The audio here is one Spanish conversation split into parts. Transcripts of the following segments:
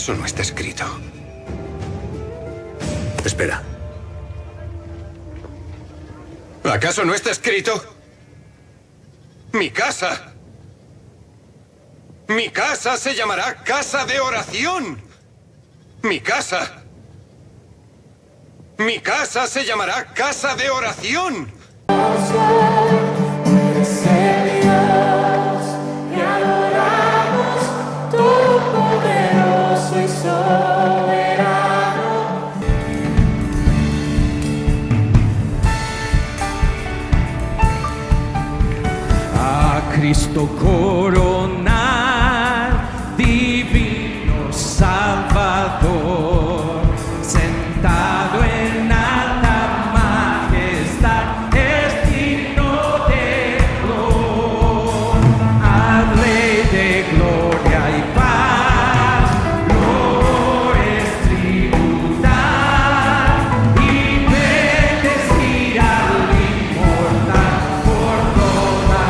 ¿Acaso no está escrito? Espera. ¿Acaso no está escrito? Mi casa. Mi casa se llamará casa de oración. Mi casa. Mi casa se llamará casa de oración. Cristo coronar, divino Salvador, sentado en alta majestad, es digno de honor, al Rey de gloria y paz, lo es tributar y bendecir al inmortal por toda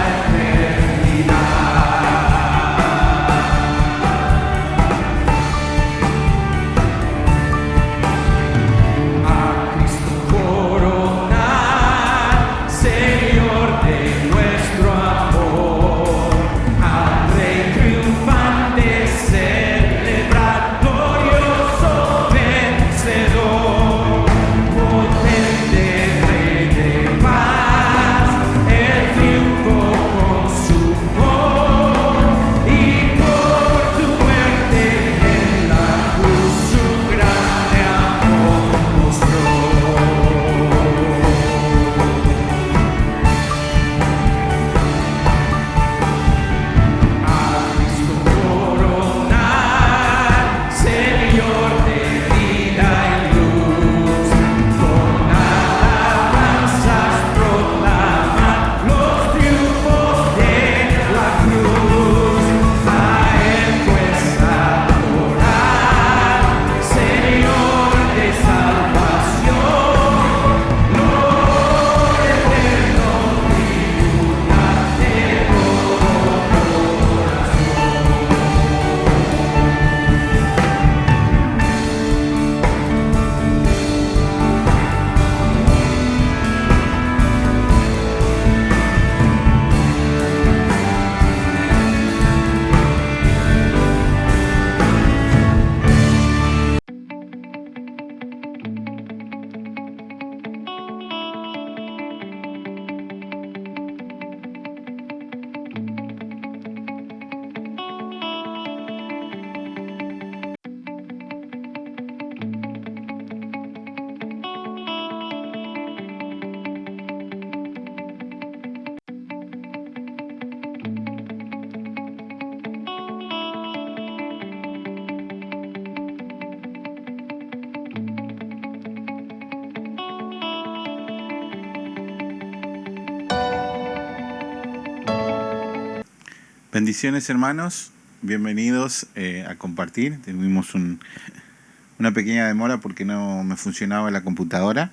Bendiciones, hermanos, bienvenidos a compartir. Tuvimos una pequeña demora porque no me funcionaba la computadora.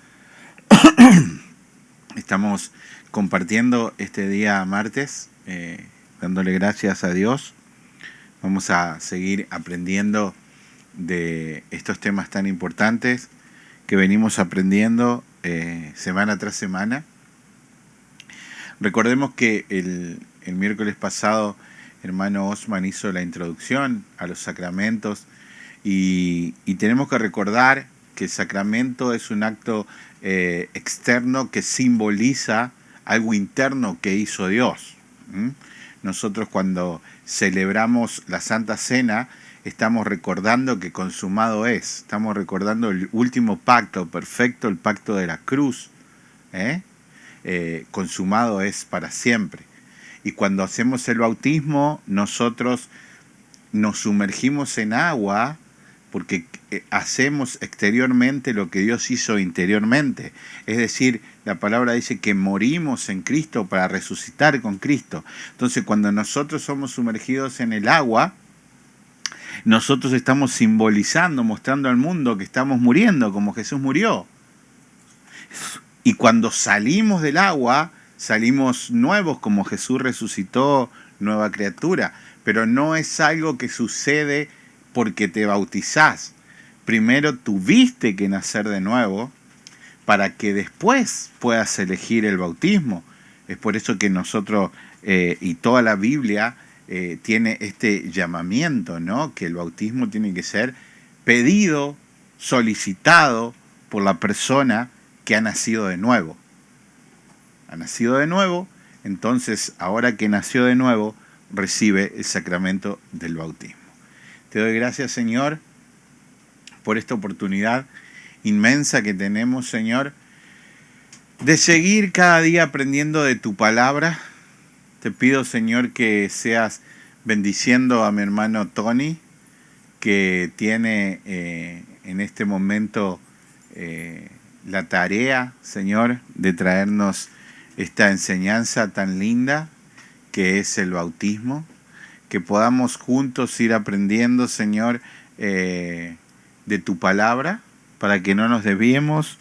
Estamos compartiendo este día martes, dándole gracias a Dios. Vamos a seguir aprendiendo de estos temas tan importantes que venimos aprendiendo semana tras semana. Recordemos que el miércoles pasado hermano Osman hizo la introducción a los sacramentos y tenemos que recordar que el sacramento es un acto externo que simboliza algo interno que hizo Dios. Nosotros cuando celebramos la Santa Cena estamos recordando que consumado es, estamos recordando el último pacto perfecto, el pacto de la cruz, consumado es para siempre. Y cuando hacemos el bautismo, nosotros nos sumergimos en agua porque hacemos exteriormente lo que Dios hizo interiormente. Es decir, la palabra dice que morimos en Cristo para resucitar con Cristo. Entonces, cuando nosotros somos sumergidos en el agua, nosotros estamos simbolizando, mostrando al mundo que estamos muriendo como Jesús murió. Y cuando salimos del agua, salimos nuevos como Jesús resucitó, nueva criatura. Pero no es algo que sucede porque te bautizás, primero tuviste que nacer de nuevo para que después puedas elegir el bautismo. Es por eso que nosotros y toda la Biblia tiene este llamamiento, ¿no? Que el bautismo tiene que ser pedido, solicitado por la persona que ha nacido de nuevo. Ha nacido de nuevo, entonces ahora que nació de nuevo, recibe el sacramento del bautismo. Te doy gracias, Señor, por esta oportunidad inmensa que tenemos, Señor, de seguir cada día aprendiendo de tu palabra. Te pido, Señor, que seas bendiciendo a mi hermano Tony, que tiene en este momento la tarea, Señor, de traernos esta enseñanza tan linda que es el bautismo, que podamos juntos ir aprendiendo, Señor, de tu palabra, para que no nos desviemos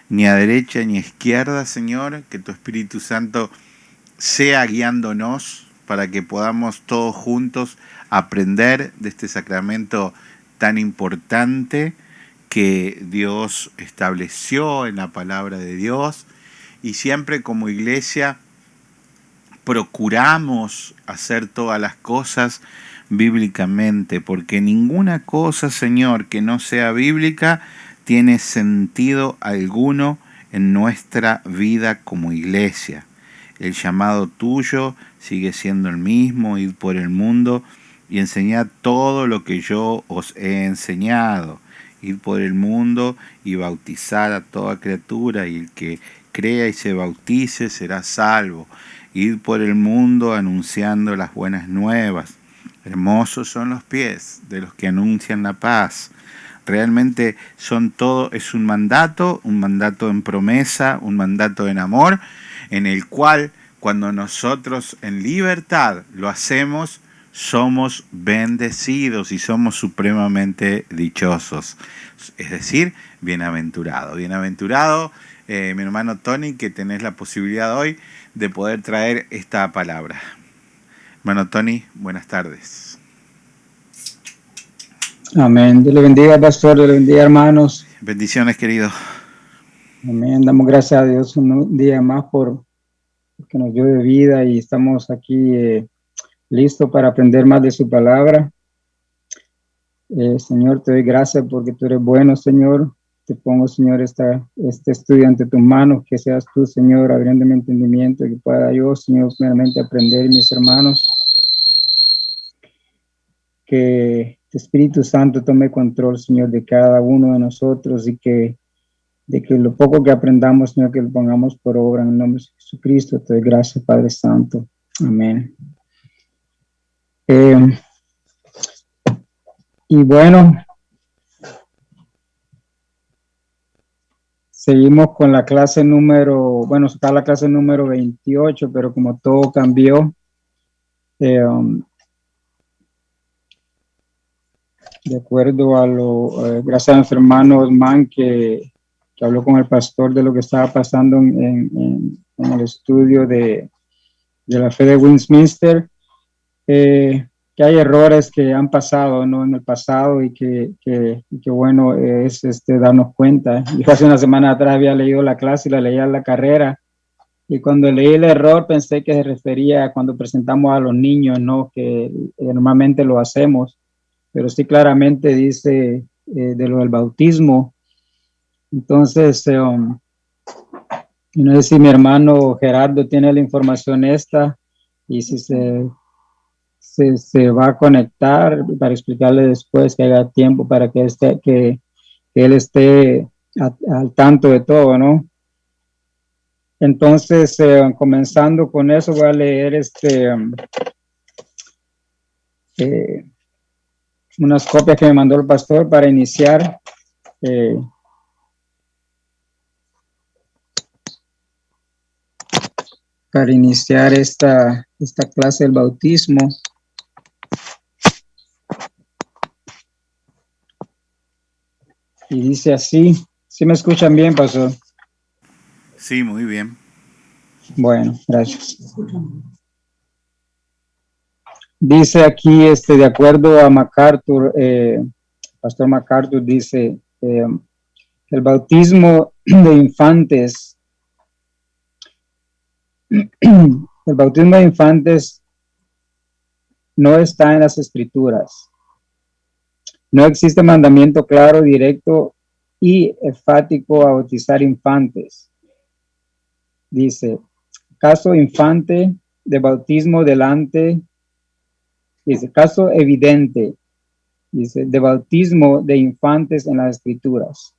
ni a derecha ni a izquierda, Señor, que tu Espíritu Santo sea guiándonos para que podamos todos juntos aprender de este sacramento tan importante que Dios estableció en la palabra de Dios, y siempre como iglesia procuramos hacer todas las cosas bíblicamente, porque ninguna cosa, Señor, que no sea bíblica tiene sentido alguno en nuestra vida como iglesia. El llamado tuyo sigue siendo el mismo: ir por el mundo y enseñar todo lo que yo os he enseñado. Ir por el mundo y bautizar a toda criatura, y el que crea y se bautice será salvo. Ir por el mundo anunciando las buenas nuevas. Hermosos son los pies de los que anuncian la paz. Realmente es un mandato en promesa, un mandato en amor, en el cual cuando nosotros en libertad lo hacemos, somos bendecidos y somos supremamente dichosos. Es decir, bienaventurado. Bienaventurado, mi hermano Tony, que tenés la posibilidad hoy de poder traer esta palabra. Hermano Tony, buenas tardes. Amén. Dios le bendiga, pastor. Dios le bendiga, hermanos. Bendiciones, querido. Amén. Damos gracias a Dios un día más porque nos dio de vida y estamos aquí listos para aprender más de su palabra. Señor, te doy gracias porque tú eres bueno, Señor. Te pongo, Señor, este estudio ante tus manos, que seas tú, Señor, abriendo mi entendimiento, y que pueda yo, Señor, plenamente aprender, mis hermanos. Que tu Espíritu Santo tome control, Señor, de cada uno de nosotros, y de que lo poco que aprendamos, Señor, que lo pongamos por obra en el nombre de Jesucristo. Te doy gracias, Padre Santo. Amén. Y bueno, seguimos con la clase está la clase número 28, pero como todo cambió, de acuerdo a gracias a nuestro hermano Osman, que habló con el pastor de lo que estaba pasando en el estudio de la fe de Westminster, que hay errores que han pasado, ¿no?, en el pasado, y que bueno, es darnos cuenta. Yo hace una semana atrás había leído la clase y la leía en la carrera, y cuando leí el error pensé que se refería a cuando presentamos a los niños, ¿no?, que normalmente lo hacemos, pero sí claramente dice de lo del bautismo. Entonces, no sé si mi hermano Gerardo tiene la información esta, y si se va a conectar para explicarle después, que haya tiempo para que él esté al tanto de todo, ¿no? Entonces, comenzando con eso, voy a leer unas copias que me mandó el pastor para iniciar. Para iniciar esta clase del bautismo. Y dice así. ¿Sí me escuchan bien, pastor? Sí, muy bien. Bueno, gracias. Dice aquí, de acuerdo a MacArthur, Pastor MacArthur dice, el bautismo de infantes, el bautismo de infantes no está en las escrituras. No existe mandamiento claro, directo y enfático a bautizar infantes. Dice, caso infante de bautismo delante, dice, caso evidente, dice, de bautismo de infantes en las escrituras.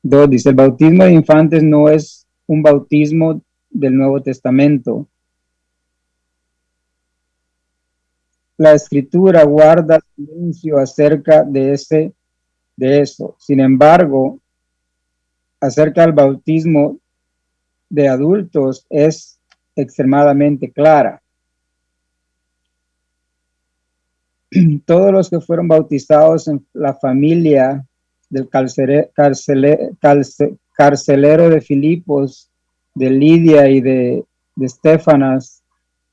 Dos, dice, el bautismo de infantes no es un bautismo del Nuevo Testamento. La escritura guarda silencio acerca de eso. Sin embargo, acerca del bautismo de adultos es extremadamente clara. Todos los que fueron bautizados en la familia del carcelero de Filipos, de Lidia y de Estefanas,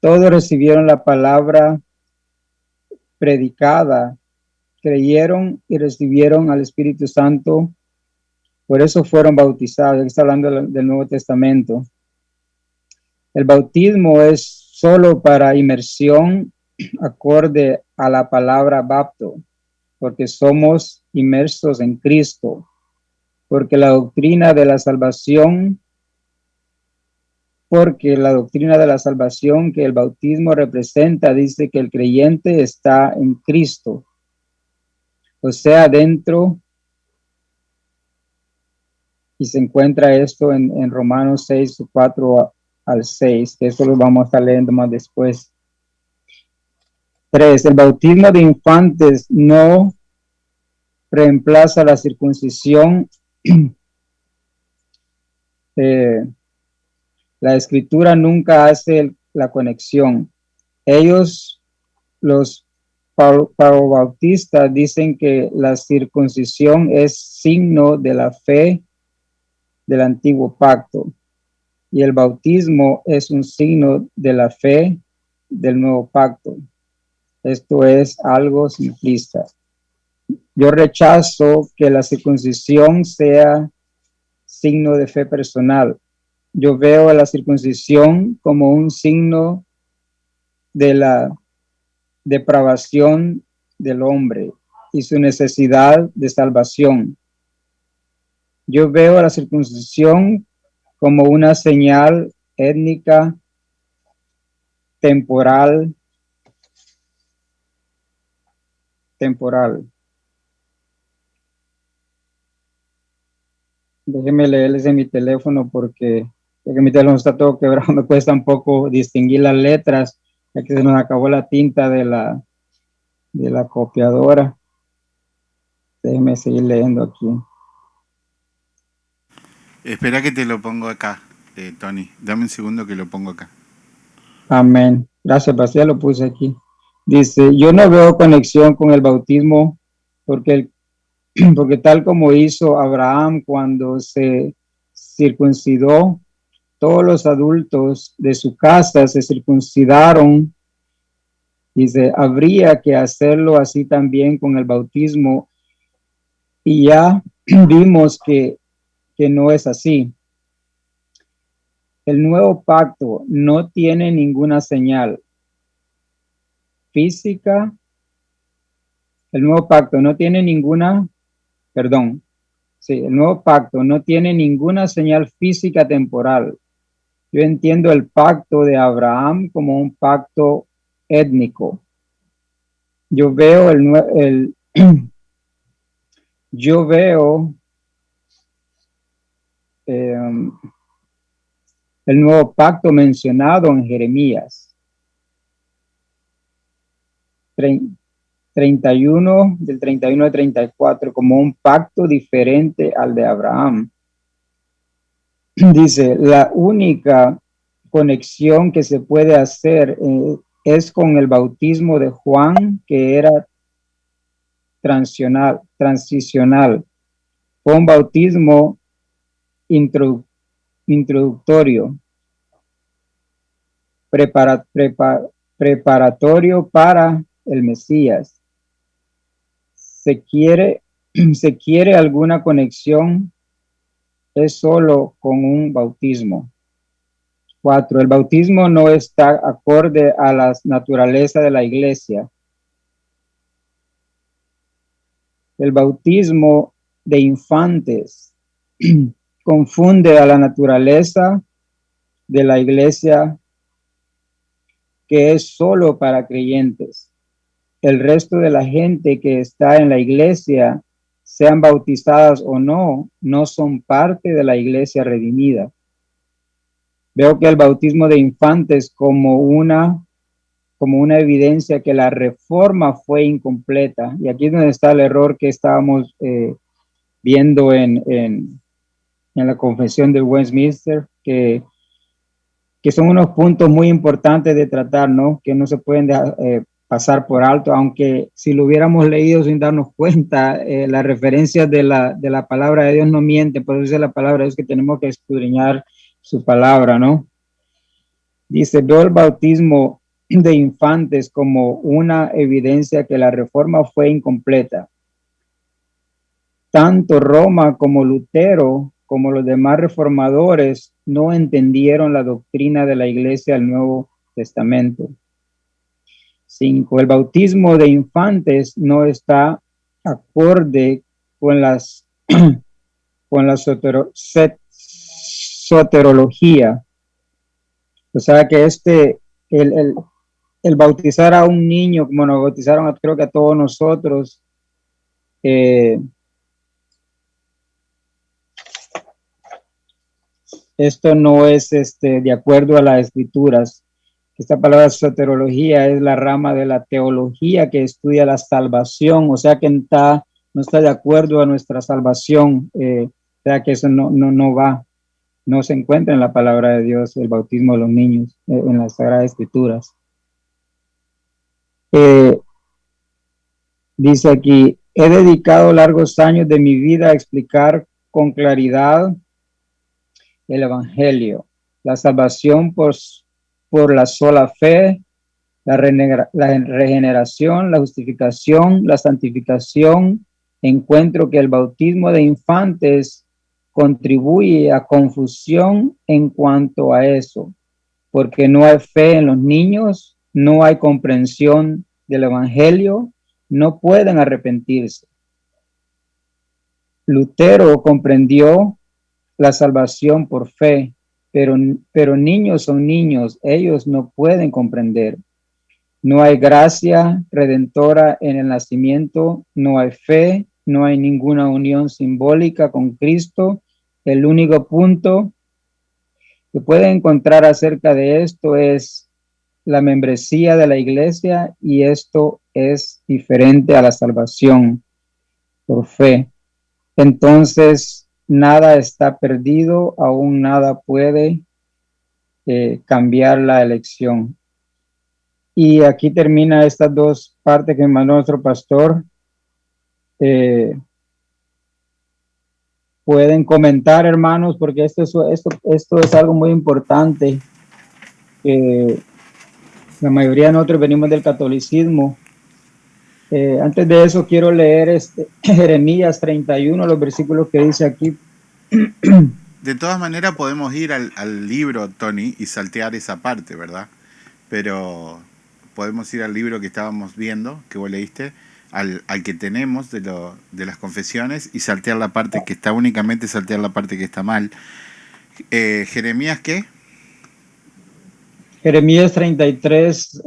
todos recibieron la palabra predicada, creyeron y recibieron al Espíritu Santo, por eso fueron bautizados. Aquí está hablando del Nuevo Testamento. El bautismo es solo para inmersión acorde a la palabra bapto, porque somos inmersos en Cristo, porque la doctrina de la salvación que el bautismo representa dice que el creyente está en Cristo, o sea, dentro, y se encuentra esto en Romanos 6, 4 al 6, que eso lo vamos a estar leyendo más después. 3. El bautismo de infantes no reemplaza la circuncisión. La escritura nunca hace la conexión. Ellos, los paubautistas, dicen que la circuncisión es signo de la fe del antiguo pacto y el bautismo es un signo de la fe del nuevo pacto. Esto es algo simplista. Yo rechazo que la circuncisión sea signo de fe personal. Yo veo a la circuncisión como un signo de la depravación del hombre y su necesidad de salvación. Yo veo a la circuncisión como una señal étnica, temporal. Déjeme leerles en mi teléfono porque mi teléfono está todo quebrado, me cuesta un poco distinguir las letras, ya que se nos acabó la tinta de la copiadora. Déjeme seguir leyendo aquí. Espera que te lo pongo acá, Tony. Dame un segundo que lo pongo acá. Amén. Gracias, Pastor, lo puse aquí. Dice, yo no veo conexión con el bautismo porque tal como hizo Abraham cuando se circuncidó, todos los adultos de su casa se circuncidaron. Dice, habría que hacerlo así también con el bautismo. Y ya vimos que no es así. El nuevo pacto no tiene ninguna señal física. El nuevo pacto no tiene ninguna, perdón, sí, el nuevo pacto no tiene ninguna señal física temporal. Yo entiendo el pacto de Abraham como un pacto étnico. Yo veo yo veo el nuevo pacto mencionado en Jeremías 31, del 31 al 34, como un pacto diferente al de Abraham. Dice, la única conexión que se puede hacer es con el bautismo de Juan, que era transicional. Fue un bautismo introductorio, preparatorio para el Mesías. Se quiere alguna conexión, es solo con un bautismo. 4. El bautismo no está acorde a la naturaleza de la iglesia. El bautismo de infantes confunde a la naturaleza de la iglesia, que es solo para creyentes. El resto de la gente que está en la iglesia, sean bautizadas o no, no son parte de la iglesia redimida. Veo que el bautismo de infantes como una evidencia que la reforma fue incompleta. Y aquí es donde está el error que estábamos viendo en la confesión de Westminster, que son unos puntos muy importantes de tratar, ¿no? Que no se pueden dejar, pasar por alto, aunque si lo hubiéramos leído sin darnos cuenta, las referencias de la palabra de Dios no mienten, por eso dice la palabra de Dios que tenemos que escudriñar su palabra, ¿no? Dice, veo el bautismo de infantes como una evidencia que la reforma fue incompleta. Tanto Roma como Lutero, como los demás reformadores, no entendieron la doctrina de la iglesia del Nuevo Testamento. 5. El bautismo de infantes no está acorde con con la soterología. O sea que el bautizar a un niño, como nos bautizaron creo que a todos nosotros, esto no es de acuerdo a las escrituras. Esta palabra soterología es la rama de la teología que estudia la salvación, o sea que no está de acuerdo a nuestra salvación, o sea que eso no se encuentra en la palabra de Dios, el bautismo de los niños, en las Sagradas Escrituras. Dice aquí, he dedicado largos años de mi vida a explicar con claridad el Evangelio, la salvación por la sola fe, la regeneración, la justificación, la santificación. Encuentro que el bautismo de infantes contribuye a confusión en cuanto a eso, porque no hay fe en los niños, no hay comprensión del Evangelio, no pueden arrepentirse. Lutero comprendió la salvación por fe, pero niños son niños, ellos no pueden comprender. No hay gracia redentora en el nacimiento, no hay fe, no hay ninguna unión simbólica con Cristo. El único punto que pueden encontrar acerca de esto es la membresía de la iglesia, y esto es diferente a la salvación por fe. Entonces, nada está perdido, aún nada puede cambiar la elección. Y aquí termina estas dos partes que me mandó nuestro pastor. Pueden comentar, hermanos, porque esto es algo muy importante. La mayoría de nosotros venimos del catolicismo. Antes de eso quiero leer Jeremías 31, los versículos que dice aquí. De todas maneras podemos ir al libro, Tony, y saltear esa parte, ¿verdad? Pero podemos ir al libro que estábamos viendo, que vos leíste, al que tenemos de las confesiones, y saltear la parte que está, únicamente saltear la parte que está mal. ¿Jeremías qué? Jeremías 33,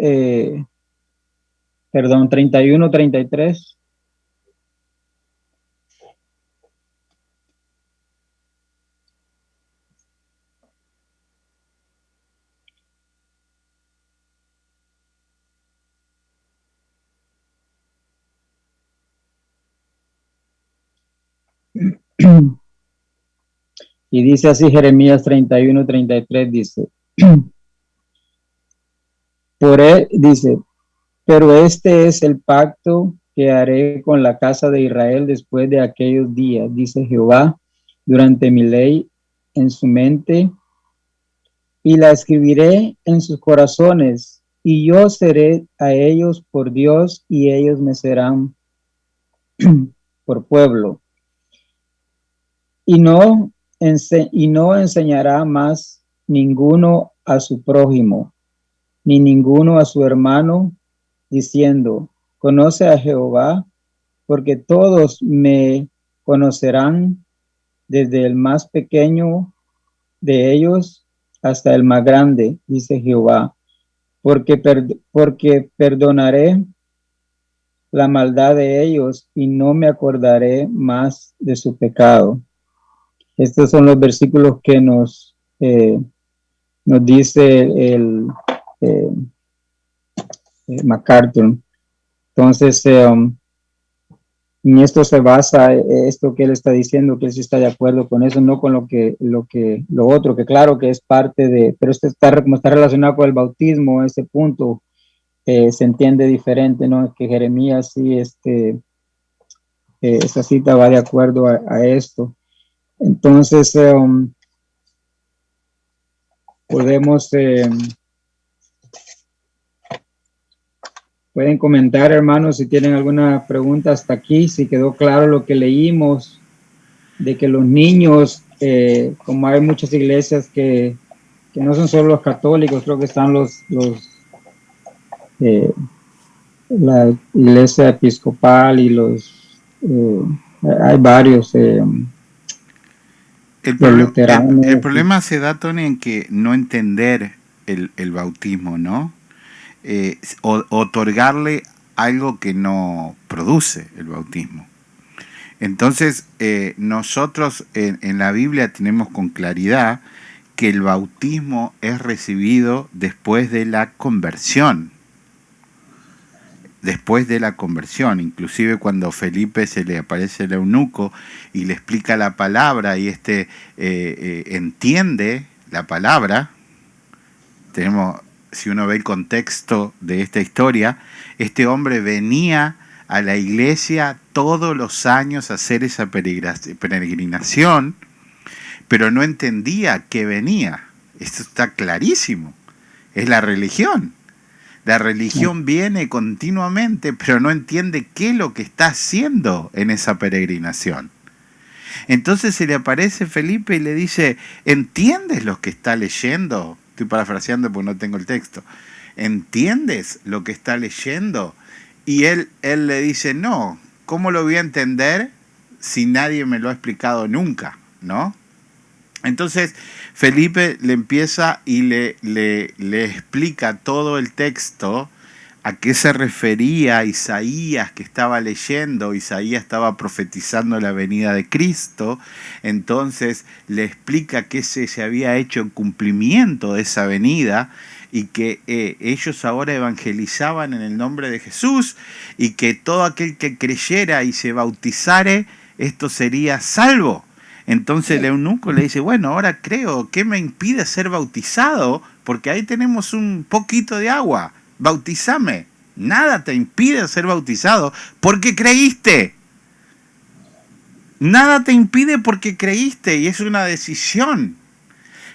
31, 33. Y dice así Jeremías 31, 33, dice, pero este es el pacto que haré con la casa de Israel después de aquellos días, dice Jehová, durante mi ley en su mente, y la escribiré en sus corazones, y yo seré a ellos por Dios, y ellos me serán por pueblo. Y no enseñará más ninguno a su prójimo, ni ninguno a su hermano, diciendo, conoce a Jehová, porque todos me conocerán, desde el más pequeño de ellos hasta el más grande, dice Jehová, porque perdonaré la maldad de ellos y no me acordaré más de su pecado. Estos son los versículos que nos dice el MacArthur. Entonces, en esto se basa esto que él está diciendo, que él sí está de acuerdo con eso, no con lo otro, que claro que es parte de, pero esto está, como está relacionado con el bautismo, ese punto se entiende diferente, ¿no? Que Jeremías sí, esa cita va de acuerdo a esto. Entonces, podemos, pueden comentar, hermanos, si tienen alguna pregunta hasta aquí, si quedó claro lo que leímos, de que los niños, como hay muchas iglesias que no son solo los católicos, creo que están la iglesia episcopal y hay varios luteranos. El problema se da, Tony, en que no entender el bautismo, ¿no? Otorgarle algo que no produce el bautismo. Entonces, nosotros en la Biblia tenemos con claridad que el bautismo es recibido después de la conversión. Después de la conversión, inclusive cuando Felipe se le aparece el eunuco y le explica la palabra y entiende la palabra, si uno ve el contexto de esta historia, este hombre venía a la iglesia todos los años a hacer esa peregrinación, pero no entendía qué venía. Esto está clarísimo. Es la religión. La religión viene continuamente, pero no entiende qué es lo que está haciendo en esa peregrinación. Entonces se le aparece Felipe y le dice, ¿entiendes lo que está leyendo? Estoy parafraseando porque no tengo el texto. ¿Entiendes lo que está leyendo? Y él le dice, no, ¿cómo lo voy a entender si nadie me lo ha explicado nunca? ¿No? Entonces Felipe le empieza y le explica todo el texto, a qué se refería Isaías que estaba leyendo. Isaías estaba profetizando la venida de Cristo, entonces le explica que se había hecho en cumplimiento de esa venida y que ellos ahora evangelizaban en el nombre de Jesús y que todo aquel que creyera y se bautizare, esto sería salvo. Entonces el eunuco le dice, bueno, ahora creo, ¿qué me impide ser bautizado? Porque ahí tenemos un poquito de agua, bautízame. Nada te impide ser bautizado porque creíste. Nada te impide porque creíste y es una decisión.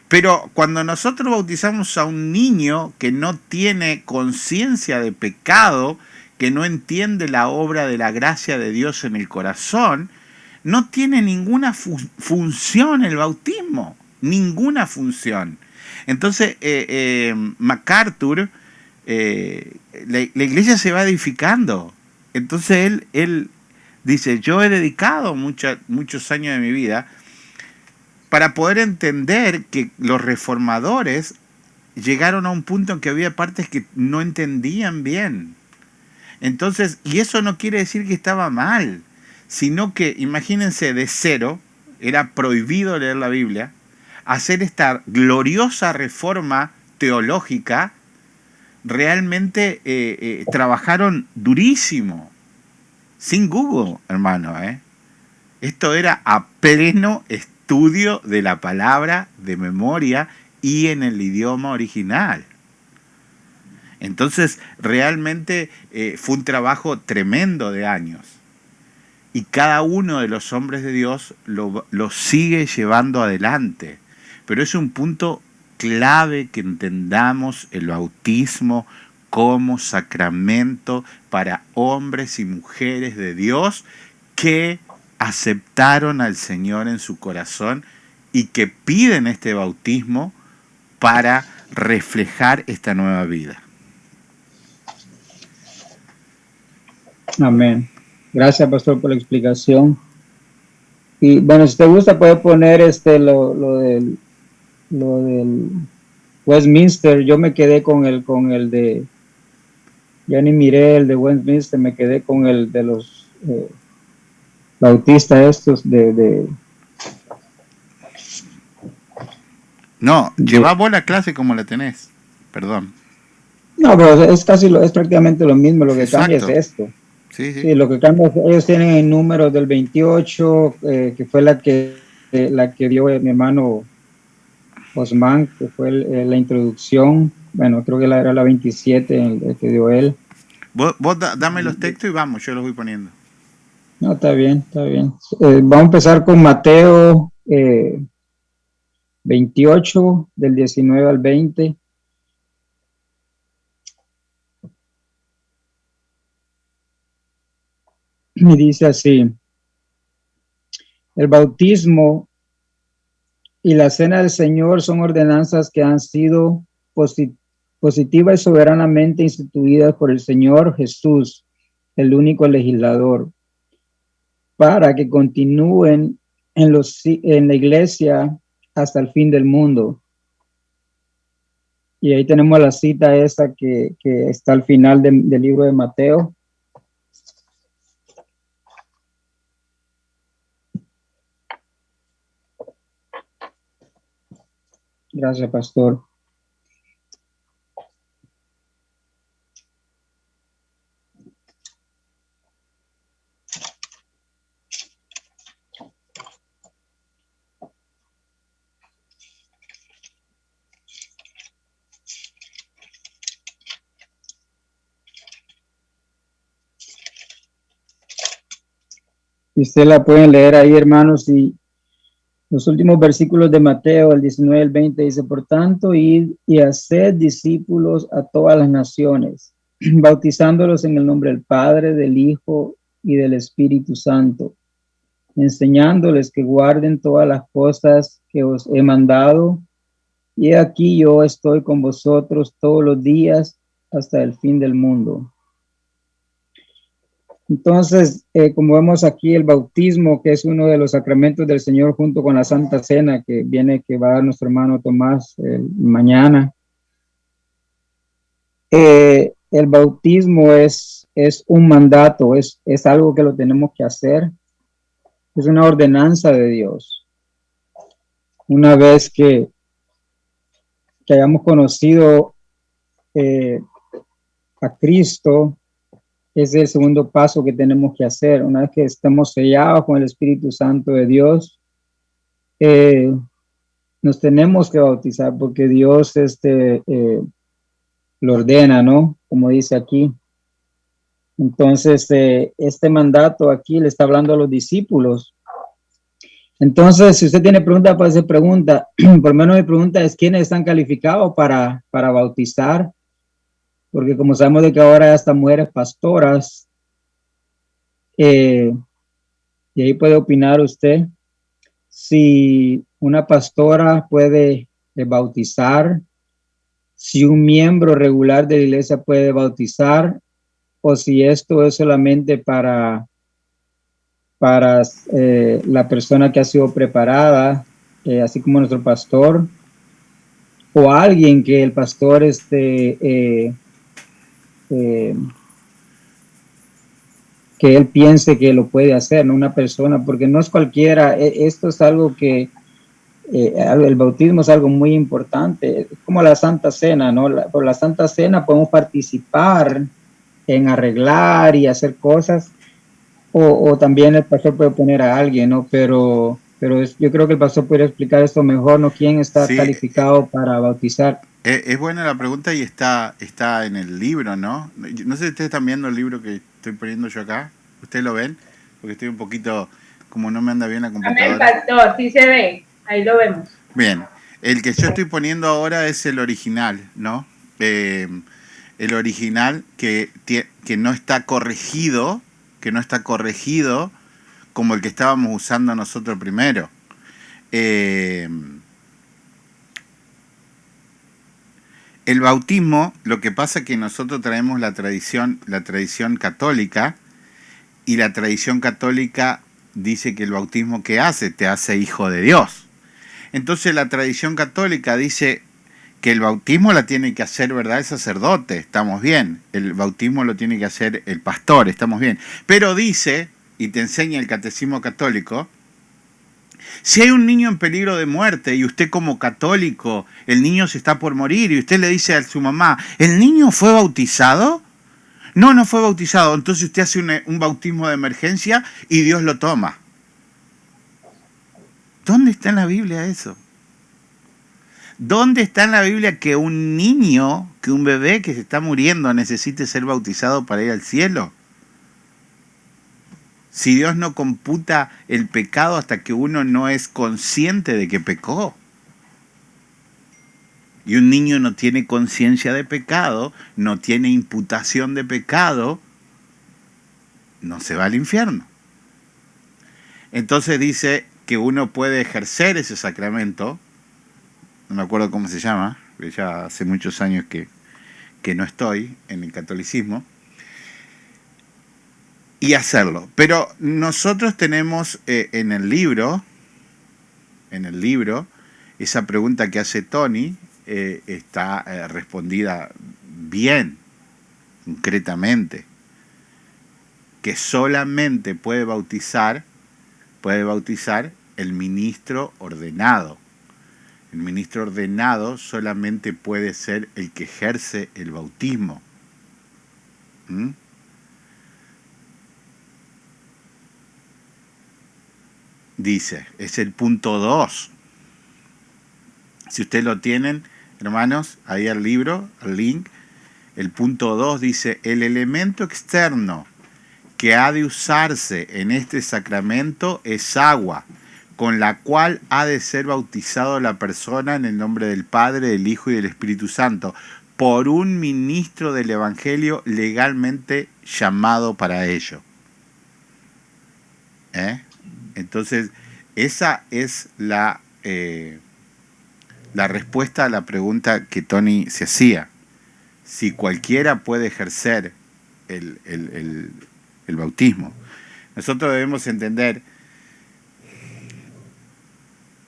Pero cuando nosotros bautizamos a un niño que no tiene conciencia de pecado, que no entiende la obra de la gracia de Dios en el corazón, no tiene ninguna función el bautismo, ninguna función. Entonces, MacArthur, la iglesia se va edificando. Entonces él dice, yo he dedicado muchos años de mi vida para poder entender que los reformadores llegaron a un punto en que había partes que no entendían bien. Entonces, y eso no quiere decir que estaba mal, sino que, imagínense, de cero, era prohibido leer la Biblia, hacer esta gloriosa reforma teológica, realmente trabajaron durísimo, sin Google, hermano. Esto era a pleno estudio de la palabra de memoria y en el idioma original. Entonces, realmente fue un trabajo tremendo de años. Y cada uno de los hombres de Dios lo sigue llevando adelante. Pero es un punto clave que entendamos el bautismo como sacramento para hombres y mujeres de Dios que aceptaron al Señor en su corazón y que piden este bautismo para reflejar esta nueva vida. Amén. Gracias, pastor, por la explicación. Y bueno, si te gusta, puede poner lo del Westminster. Yo me quedé con el de, ya ni miré el de Westminster, me quedé con el de los bautistas estos No, lleva vos la clase como la tenés. Perdón. No, pero es es prácticamente lo mismo. Lo que cambia es Exacto. esto. Sí, sí. Sí, lo que cambia es ellos tienen el número del 28, que fue la que dio mi hermano Osman, que fue la introducción. Bueno, creo que era la 27 el que dio él. Vos dame los textos y vamos, yo los voy poniendo. No, está bien, está bien. Vamos a empezar con Mateo 28, del 19 al 20. Y dice así: el bautismo y la cena del Señor son ordenanzas que han sido positivas y soberanamente instituidas por el Señor Jesús, el único legislador, para que continúen en la iglesia hasta el fin del mundo. Y ahí tenemos la cita esa que está al final del libro de Mateo. Gracias, pastor. Y usted la pueden leer ahí, hermanos, y los últimos versículos de Mateo, el 19 y el 20, dice: por tanto, id y haced discípulos a todas las naciones, bautizándolos en el nombre del Padre, del Hijo y del Espíritu Santo, enseñándoles que guarden todas las cosas que os he mandado. Y aquí yo estoy con vosotros todos los días hasta el fin del mundo. Entonces, como vemos aquí, el bautismo, que es uno de los sacramentos del Señor, junto con la Santa Cena, que va a dar nuestro hermano Tomás mañana. El bautismo es un mandato, es algo que lo tenemos que hacer. Es una ordenanza de Dios. Una vez que hayamos conocido a Cristo, es el segundo paso que tenemos que hacer. Una vez que estemos sellados con el Espíritu Santo de Dios, nos tenemos que bautizar porque Dios lo ordena, ¿no? Como dice aquí. Entonces, este mandato aquí le está hablando a los discípulos. Entonces, si usted tiene pregunta, puede hacer pregunta. Por lo menos mi pregunta es: ¿quiénes están calificados para bautizar? Porque como sabemos de que ahora ya están mujeres pastoras, y ahí puede opinar usted si una pastora puede bautizar, si un miembro regular de la iglesia puede bautizar, o si esto es solamente para la persona que ha sido preparada, así como nuestro pastor, o alguien que el pastor que él piense que lo puede hacer, no una persona, porque no es cualquiera. Esto es algo que el bautismo es algo muy importante, es como la Santa Cena, ¿no? Por la Santa Cena podemos participar en arreglar y hacer cosas, o también el pastor puede poner a alguien, ¿no? Pero yo creo que el pastor podría explicar esto mejor, ¿no? ¿Quién está calificado para bautizar? Es buena la pregunta y está en el libro, ¿no? No sé si ustedes están viendo el libro que estoy poniendo yo acá. ¿Ustedes lo ven? Porque estoy un poquito, como no me anda bien la computadora. Amén, pastor, sí se ve. Ahí lo vemos. Bien. El que yo estoy poniendo ahora es el original, ¿no? el original que no está corregido, como el que estábamos usando nosotros primero. El bautismo, lo que pasa es que nosotros traemos la tradición católica, y la tradición católica dice que el bautismo, ¿qué hace? Te hace hijo de Dios. Entonces la tradición católica dice que el bautismo la tiene que hacer, ¿verdad?, el sacerdote, estamos bien. El bautismo lo tiene que hacer el pastor, estamos bien. Pero dice, y te enseña el catecismo católico, si hay un niño en peligro de muerte y usted como católico, el niño se está por morir y usted le dice a su mamá, ¿el niño fue bautizado? No, no fue bautizado. Entonces usted hace un bautismo de emergencia y Dios lo toma. ¿Dónde está en la Biblia eso? ¿Dónde está en la Biblia que un niño, que un bebé que se está muriendo necesite ser bautizado para ir al cielo? Si Dios no computa el pecado hasta que uno no es consciente de que pecó. Y un niño no tiene conciencia de pecado, no tiene imputación de pecado, no se va al infierno. Entonces dice que uno puede ejercer ese sacramento, no me acuerdo cómo se llama, ya hace muchos años que no estoy en el catolicismo, y hacerlo. Pero nosotros tenemos en el libro, esa pregunta que hace Tony está respondida bien, concretamente, que solamente puede bautizar el ministro ordenado. El ministro ordenado solamente puede ser el que ejerce el bautismo. ¿Mm? Dice, es el punto 2. Si ustedes lo tienen, hermanos, ahí al libro, al link, el punto 2 dice, el elemento externo que ha de usarse en este sacramento es agua, con la cual ha de ser bautizado la persona en el nombre del Padre, del Hijo y del Espíritu Santo, por un ministro del Evangelio legalmente llamado para ello. Entonces, esa es la respuesta a la pregunta que Tony se hacía. Si cualquiera puede ejercer el bautismo. Nosotros debemos entender,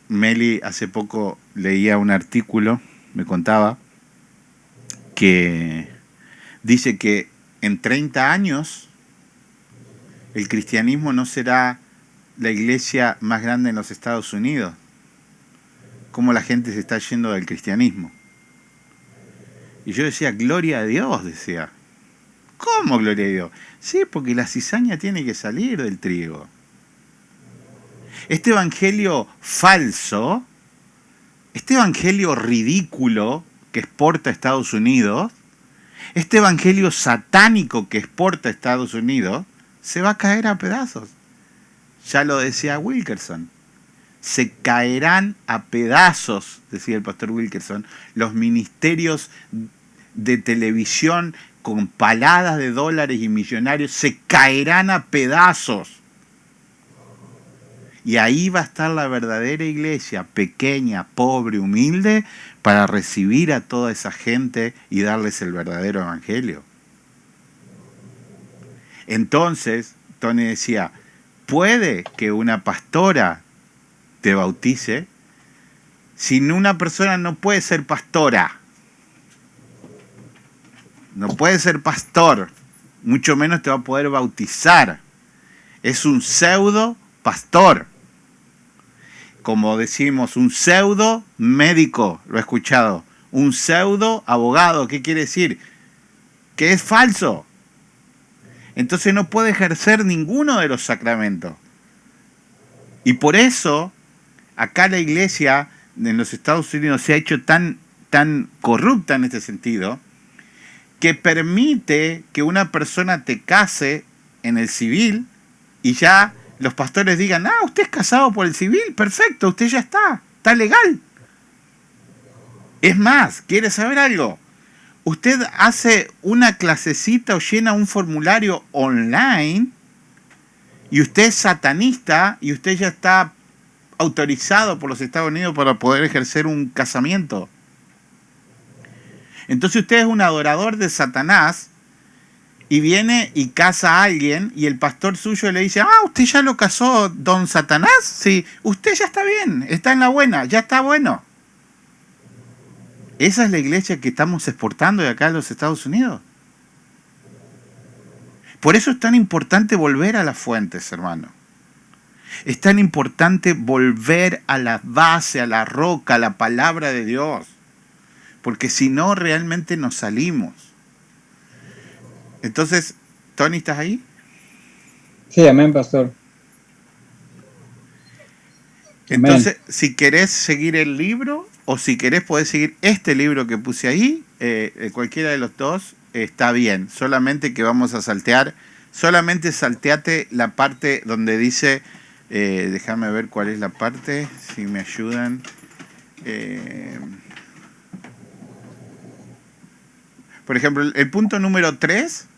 Meli hace poco leía un artículo, me contaba, que dice que en 30 años el cristianismo no será la iglesia más grande en los Estados Unidos. Cómo la gente se está yendo del cristianismo. Y yo decía, gloria a Dios, decía. ¿Cómo gloria a Dios? Sí, porque la cizaña tiene que salir del trigo. Este evangelio falso, este evangelio ridículo que exporta a Estados Unidos, este evangelio satánico que exporta a Estados Unidos, se va a caer a pedazos. Ya lo decía Wilkerson. Se caerán a pedazos, decía el pastor Wilkerson, los ministerios de televisión con paladas de dólares y millonarios, se caerán a pedazos. Y ahí va a estar la verdadera iglesia, pequeña, pobre, humilde, para recibir a toda esa gente y darles el verdadero evangelio. Entonces, Tony decía, puede que una pastora te bautice. Si una persona no puede ser pastora, no puede ser pastor, mucho menos te va a poder bautizar. Es un pseudo pastor. Como decimos, un pseudo médico, lo he escuchado. Un pseudo abogado, ¿qué quiere decir? Que es falso. Entonces no puede ejercer ninguno de los sacramentos. Y por eso, acá la iglesia en los Estados Unidos se ha hecho tan corrupta en este sentido, que permite que una persona te case en el civil y ya los pastores digan, usted es casado por el civil, perfecto, usted ya está legal. Es más, ¿quiere saber algo? usted hace una clasecita o llena un formulario online y usted es satanista y usted ya está autorizado por los Estados Unidos para poder ejercer un casamiento. Entonces usted es un adorador de Satanás y viene y casa a alguien y el pastor suyo le dice, ¿usted ya lo casó don Satanás? Sí, usted ya está bien, está en la buena, ya está bueno. ¿Esa es la iglesia que estamos exportando de acá a los Estados Unidos? Por eso es tan importante volver a las fuentes, hermano. Es tan importante volver a la base, a la roca, a la palabra de Dios. Porque si no, realmente nos salimos. Entonces, Tony, ¿estás ahí? Sí, amén, pastor. Entonces, si querés seguir el libro, o si querés podés seguir este libro que puse ahí, cualquiera de los dos está bien. Solamente que vamos a saltear, solamente salteate la parte donde dice, déjame ver cuál es la parte, si me ayudan. Por ejemplo, el punto número 3,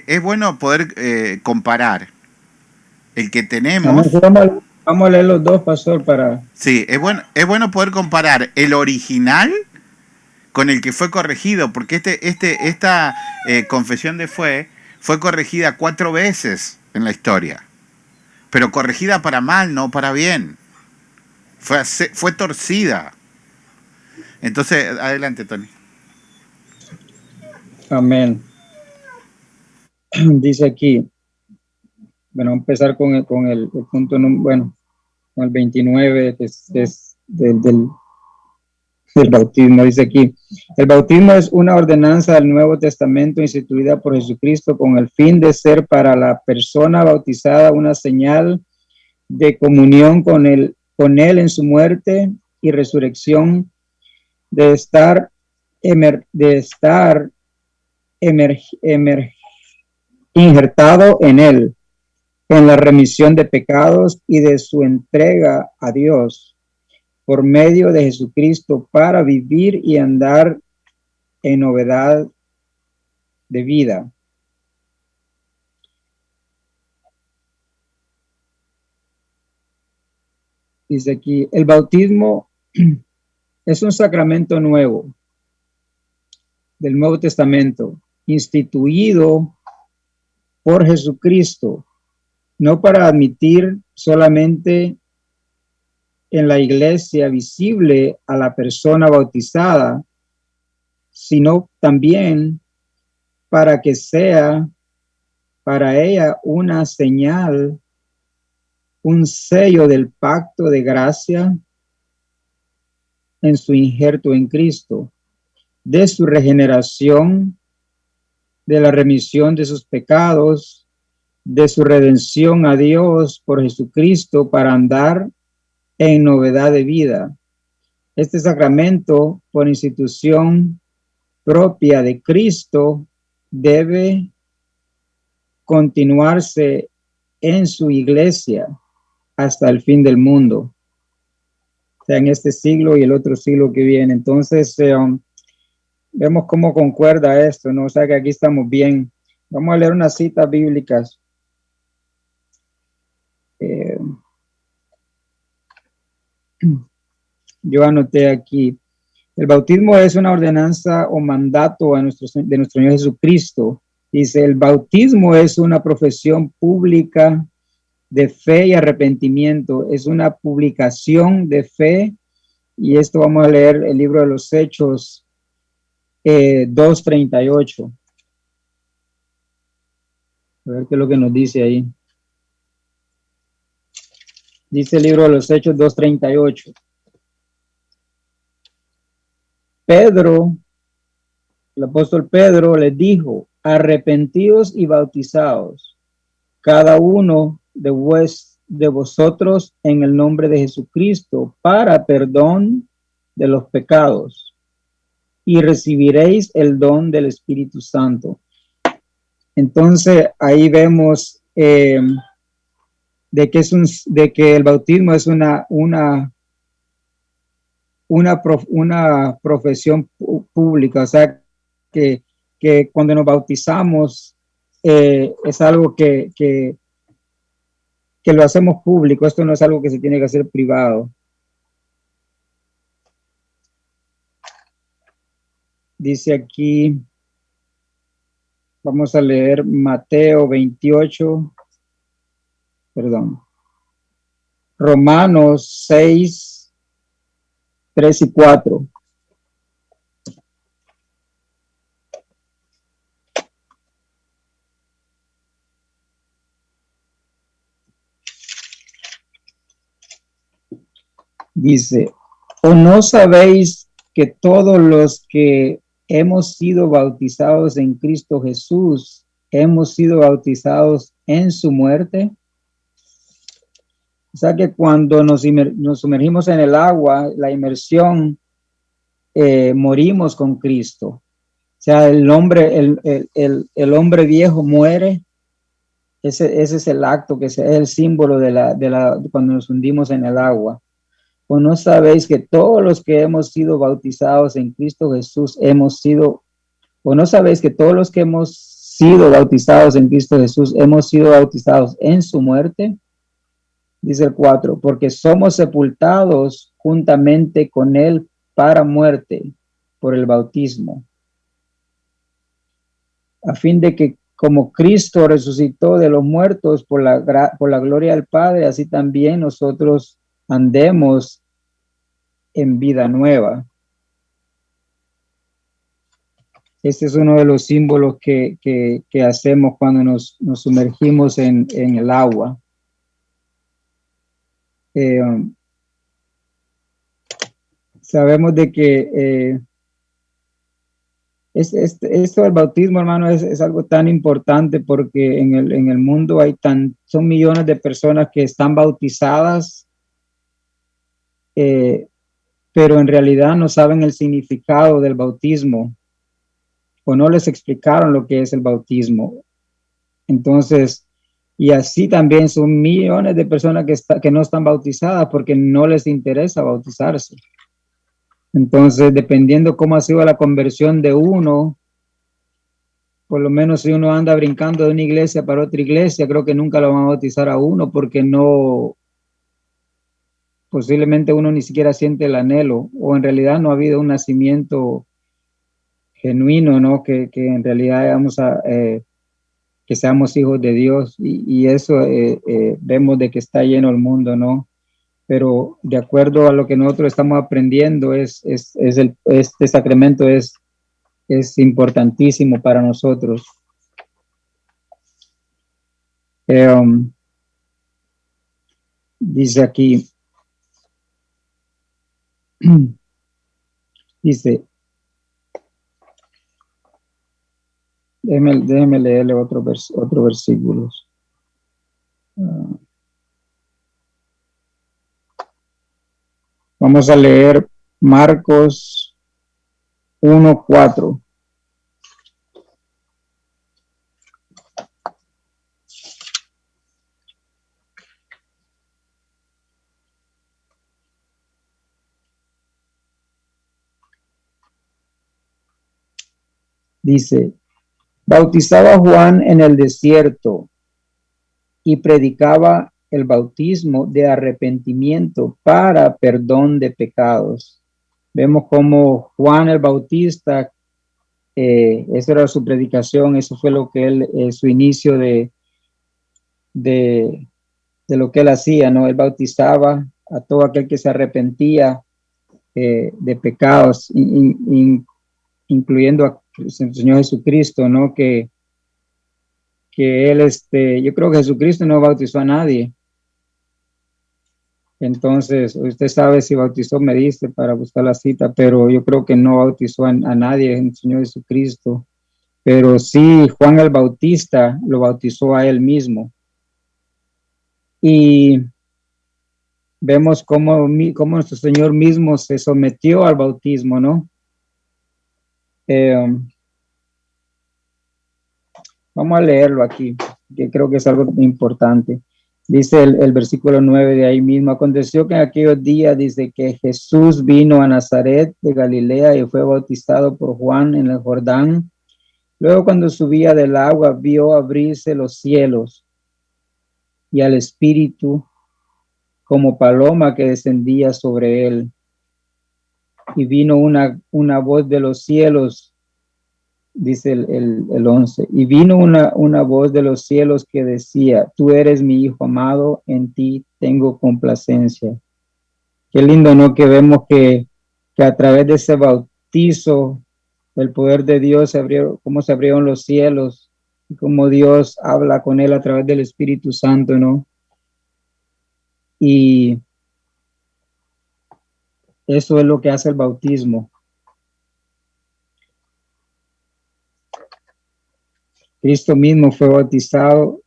es bueno poder comparar el que tenemos. Vamos a leer los dos, pastor, para... Sí, es bueno poder comparar el original con el que fue corregido, porque esta confesión de fe fue corregida 4 veces en la historia, pero corregida para mal, no para bien. Fue torcida. Entonces, adelante, Tony. Amén. Dice aquí, bueno, vamos a empezar con el punto, bueno, con el 29 del bautismo. Dice aquí, el bautismo es una ordenanza del Nuevo Testamento instituida por Jesucristo con el fin de ser para la persona bautizada una señal de comunión con él en su muerte y resurrección, de estar injertado en él, en la remisión de pecados y de su entrega a Dios por medio de Jesucristo para vivir y andar en novedad de vida. Dice aquí, el bautismo es un sacramento nuevo del Nuevo Testamento, instituido por Jesucristo, no para admitir solamente en la iglesia visible a la persona bautizada, sino también para que sea para ella una señal, un sello del pacto de gracia en su injerto en Cristo, de su regeneración, de la remisión de sus pecados, de su redención a Dios por Jesucristo para andar en novedad de vida. Este sacramento, por institución propia de Cristo, debe continuarse en su iglesia hasta el fin del mundo, o sea, en este siglo y el otro siglo que viene. Entonces, vemos cómo concuerda esto, ¿no? O sea, que aquí estamos bien. Vamos a leer unas citas bíblicas. Yo anoté aquí. El bautismo es una ordenanza o mandato de nuestro Señor Jesucristo. Dice, el bautismo es una profesión pública de fe y arrepentimiento. Es una publicación de fe. Y esto vamos a leer el libro de los Hechos 2:38. A ver qué es lo que nos dice ahí. Dice el libro de los Hechos 2:38. Pedro, el apóstol Pedro les dijo, arrepentidos y bautizados, cada uno de vosotros en el nombre de Jesucristo para perdón de los pecados y recibiréis el don del Espíritu Santo. Entonces ahí vemos de que el bautismo es una una profesión pública, o sea, que cuando nos bautizamos es algo que lo hacemos público, esto no es algo que se tiene que hacer privado. Dice aquí, vamos a leer Mateo 28, perdón, Romanos 6, 3 y 4. Dice, ¿o no sabéis que todos los que hemos sido bautizados en Cristo Jesús, hemos sido bautizados en su muerte? O sea que cuando nos sumergimos en el agua, la inmersión, morimos con Cristo. O sea, el hombre viejo muere. Ese es el acto, es el símbolo cuando nos hundimos en el agua. ¿O no sabéis que todos los que hemos sido bautizados en Cristo Jesús o no sabéis que todos los que hemos sido bautizados en Cristo Jesús hemos sido bautizados en su muerte? Dice el 4, porque somos sepultados juntamente con él para muerte por el bautismo, a fin de que como Cristo resucitó de los muertos por la gloria del Padre, así también nosotros andemos en vida nueva. Este es uno de los símbolos que hacemos cuando nos sumergimos en el agua. Sabemos de que esto del bautismo, hermano, es algo tan importante porque en el mundo son millones de personas que están bautizadas, pero en realidad no saben el significado del bautismo o no les explicaron lo que es el bautismo. Entonces, y así también son millones de personas que no están bautizadas porque no les interesa bautizarse. Entonces, dependiendo cómo ha sido la conversión de uno, por lo menos si uno anda brincando de una iglesia para otra iglesia, creo que nunca lo van a bautizar a uno porque posiblemente uno ni siquiera siente el anhelo, o en realidad no ha habido un nacimiento genuino, ¿no? Que en realidad que seamos hijos de Dios, y eso vemos de que está lleno el mundo, ¿no? Pero de acuerdo a lo que nosotros estamos aprendiendo, este sacramento es importantísimo para nosotros. Dice aquí, dice, déjeme leerle otro versículo. Vamos a leer Marcos 1:4. Dice, bautizaba Juan en el desierto y predicaba el bautismo de arrepentimiento para perdón de pecados. Vemos como Juan el Bautista, esa era su predicación, eso fue lo que él, su inicio de lo que él hacía, ¿no? Él bautizaba a todo aquel que se arrepentía de pecados, incluyendo a el Señor Jesucristo, ¿no? Que él, yo creo que Jesucristo no bautizó a nadie. Entonces, usted sabe si bautizó, me dice para buscar la cita, pero yo creo que no bautizó a nadie, el Señor Jesucristo. Pero sí, Juan el Bautista lo bautizó a él mismo. Y vemos cómo nuestro Señor mismo se sometió al bautismo, ¿no? Vamos a leerlo aquí, que creo que es algo importante. Dice el versículo 9 de ahí mismo, aconteció que en aquellos días, dice que Jesús vino a Nazaret de Galilea y fue bautizado por Juan en el Jordán. Luego cuando subía del agua, vio abrirse los cielos y al Espíritu como paloma que descendía sobre él. Y vino una voz de los cielos, dice el 11, y vino una voz de los cielos que decía, tú eres mi hijo amado, en ti tengo complacencia. Qué lindo, ¿no? Que vemos que a través de ese bautizo, el poder de Dios se abrió, cómo se abrieron los cielos, y cómo Dios habla con él a través del Espíritu Santo, ¿no? Y eso es lo que hace el bautismo. Cristo mismo fue bautizado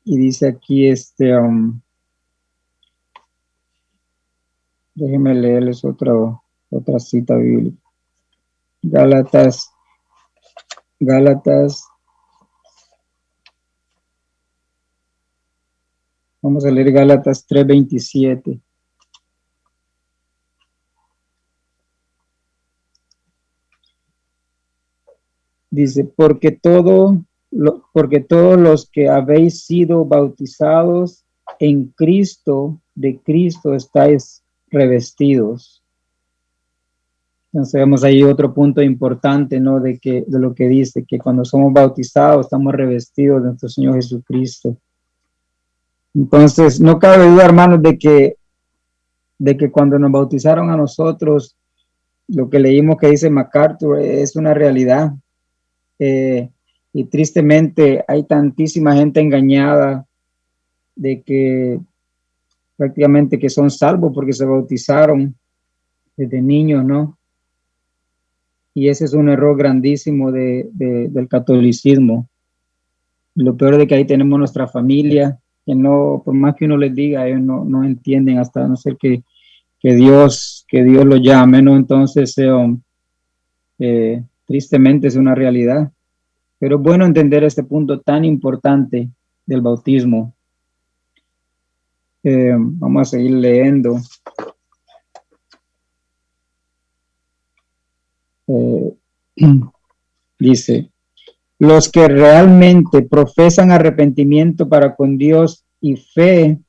y dice aquí déjenme leerles otra cita bíblica. Gálatas, vamos a leer Gálatas 3:27. Dice, porque todos los que habéis sido bautizados en Cristo, de Cristo estáis revestidos. Entonces vemos ahí otro punto importante, ¿no? De lo que dice, que cuando somos bautizados estamos revestidos de nuestro Señor Jesucristo. Entonces no cabe duda, hermanos, de que cuando nos bautizaron a nosotros, lo que leímos que dice MacArthur es una realidad. Y tristemente hay tantísima gente engañada de que prácticamente que son salvos porque se bautizaron desde niños, ¿no? Y ese es un error grandísimo del catolicismo. Lo peor es que ahí tenemos nuestra familia, que no, por más que uno les diga, ellos no entienden hasta no ser que Dios lo llame, ¿no? Entonces, tristemente es una realidad. Pero es bueno entender este punto tan importante del bautismo. Vamos a seguir leyendo. Dice, los que realmente profesan arrepentimiento para con Dios y fe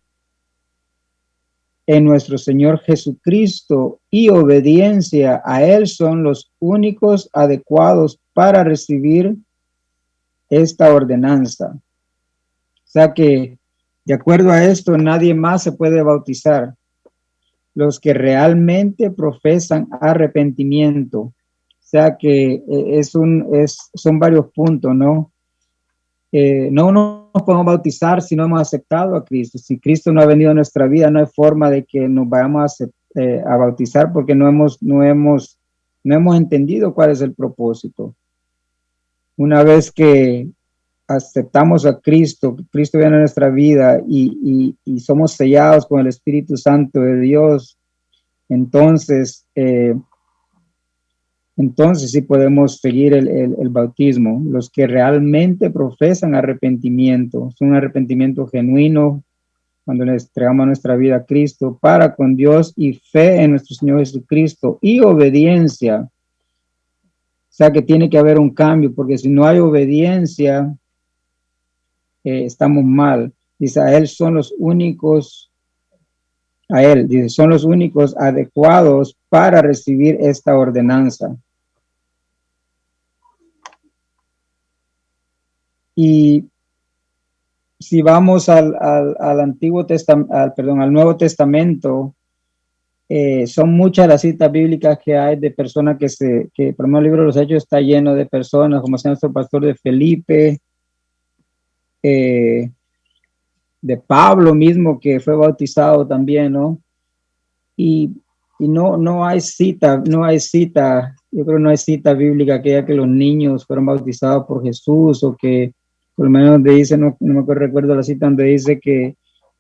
en nuestro Señor Jesucristo y obediencia a Él son los únicos adecuados para recibir esta ordenanza. O sea que, de acuerdo a esto, nadie más se puede bautizar. Los que realmente profesan arrepentimiento. O sea que son varios puntos, ¿no? No nos podemos bautizar si no hemos aceptado a Cristo. Si Cristo no ha venido a nuestra vida, no hay forma de que nos vayamos a bautizar porque no hemos entendido cuál es el propósito. Una vez que aceptamos a Cristo, Cristo viene a nuestra vida y somos sellados con el Espíritu Santo de Dios, entonces sí podemos seguir el bautismo. Los que realmente profesan arrepentimiento, es un arrepentimiento genuino cuando le entregamos nuestra vida a Cristo para con Dios y fe en nuestro Señor Jesucristo y obediencia. O sea que tiene que haber un cambio, porque si no hay obediencia, estamos mal. Dice, son los únicos adecuados para recibir esta ordenanza. Y si vamos al Nuevo Testamento, son muchas las citas bíblicas que hay de personas que por ejemplo, el libro de los Hechos está lleno de personas, como sea nuestro pastor de Felipe, de Pablo mismo, que fue bautizado también, ¿no? Y no hay cita, yo creo que no hay cita bíblica que diga que los niños fueron bautizados por Jesús, o que por lo menos dice, no me recuerdo la cita donde dice que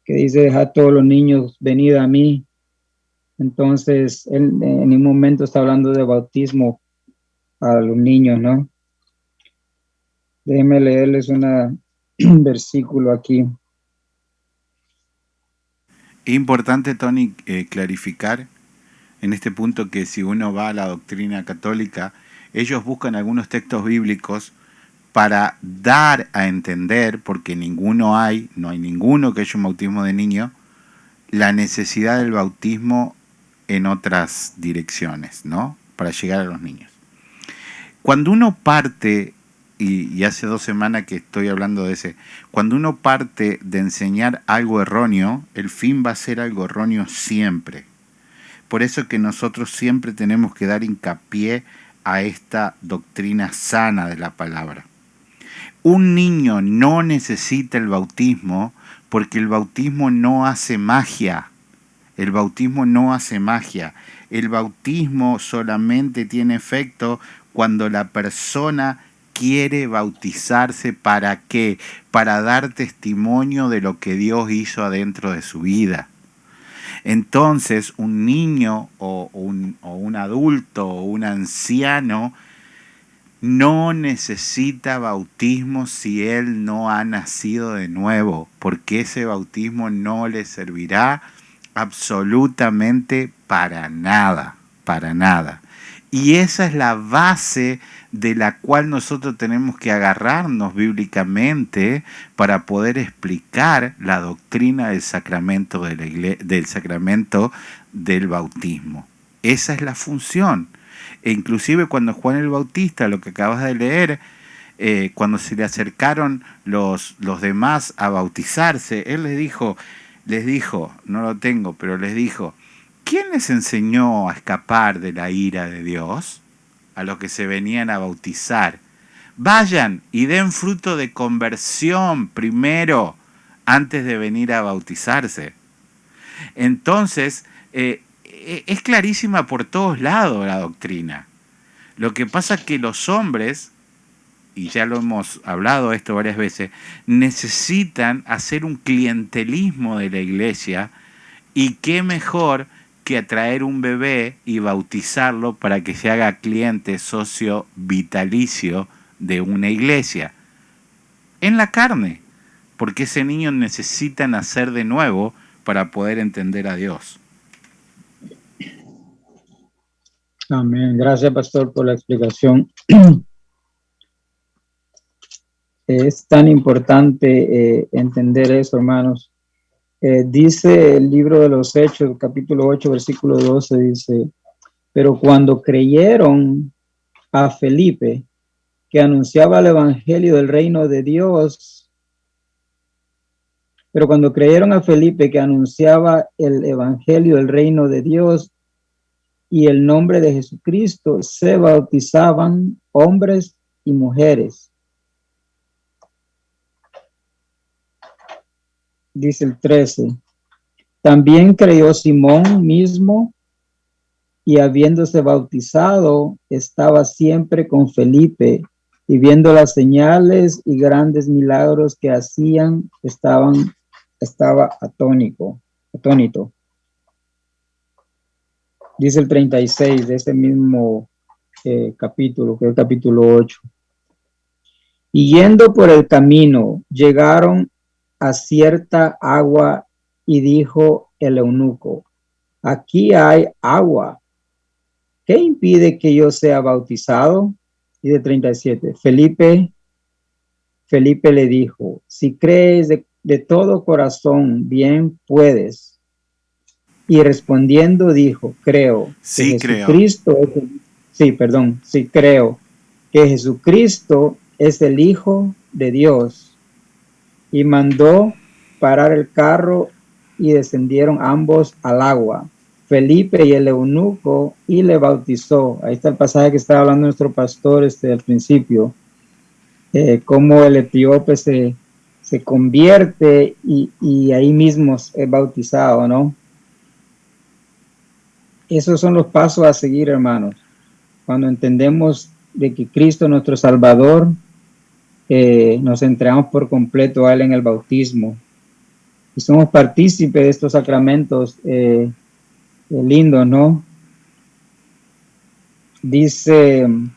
dice, dejad todos los niños, venid a mí. Entonces, él en un momento está hablando de bautismo a los niños, ¿no? Déjenme leerles un versículo aquí. Es importante, Tony, clarificar en este punto que si uno va a la doctrina católica, ellos buscan algunos textos bíblicos para dar a entender, porque no hay ninguno que haya un bautismo de niño, la necesidad del bautismo en otras direcciones, ¿no? Para llegar a los niños. Cuando uno parte, y hace 2 semanas que estoy hablando de cuando uno parte de enseñar algo erróneo, el fin va a ser algo erróneo siempre. Por eso que nosotros siempre tenemos que dar hincapié a esta doctrina sana de la palabra. Un niño no necesita el bautismo porque el bautismo no hace magia. El bautismo no hace magia. El bautismo solamente tiene efecto cuando la persona quiere bautizarse. ¿Para qué? Para dar testimonio de lo que Dios hizo adentro de su vida. Entonces, un niño o un adulto o un anciano no necesita bautismo si él no ha nacido de nuevo, porque ese bautismo no le servirá absolutamente para nada, para nada. Y esa es la base de la cual nosotros tenemos que agarrarnos bíblicamente para poder explicar la doctrina del sacramento del sacramento del bautismo. Esa es la función. E inclusive cuando Juan el Bautista, lo que acabas de leer, cuando se le acercaron los demás a bautizarse, él les dijo, no lo tengo, pero les dijo, ¿quién les enseñó a escapar de la ira de Dios? A los que se venían a bautizar. Vayan y den fruto de conversión primero, antes de venir a bautizarse. Entonces, es clarísima por todos lados la doctrina. Lo que pasa es que los hombres, y ya lo hemos hablado esto varias veces, necesitan hacer un clientelismo de la iglesia, y qué mejor que atraer un bebé y bautizarlo para que se haga cliente socio vitalicio de una iglesia. En la carne, porque ese niño necesita nacer de nuevo para poder entender a Dios. Amén. Gracias, pastor, por la explicación. Es tan importante entender eso, hermanos. Dice el libro de los Hechos, capítulo 8, versículo 12, dice, pero cuando creyeron a Felipe, que anunciaba el evangelio del reino de Dios, pero cuando creyeron a Felipe, que anunciaba el evangelio del reino de Dios y el nombre de Jesucristo, se bautizaban hombres y mujeres. Dice el 13, también creyó Simón mismo, y habiéndose bautizado, estaba siempre con Felipe, y viendo las señales y grandes milagros que hacían, estaba atónito. Dice el 36 de ese mismo capítulo, que es el capítulo 8. Y yendo por el camino, llegaron a cierta agua, y dijo el eunuco, aquí hay agua, ¿qué impide que yo sea bautizado? Y de 37, Felipe le dijo, si crees de todo corazón, bien puedes. Y respondiendo dijo, creo que creo que Jesucristo es el Hijo de Dios. Y mandó parar el carro, y descendieron ambos al agua, Felipe y el eunuco, y le bautizó. Ahí está el pasaje que estaba hablando nuestro pastor al principio, cómo el etíope se convierte y ahí mismo es bautizado, ¿no? Esos son los pasos a seguir, hermanos. Cuando entendemos de que Cristo, nuestro Salvador, nos entregamos por completo a Él en el bautismo y somos partícipes de estos sacramentos lindos, ¿no? Dice el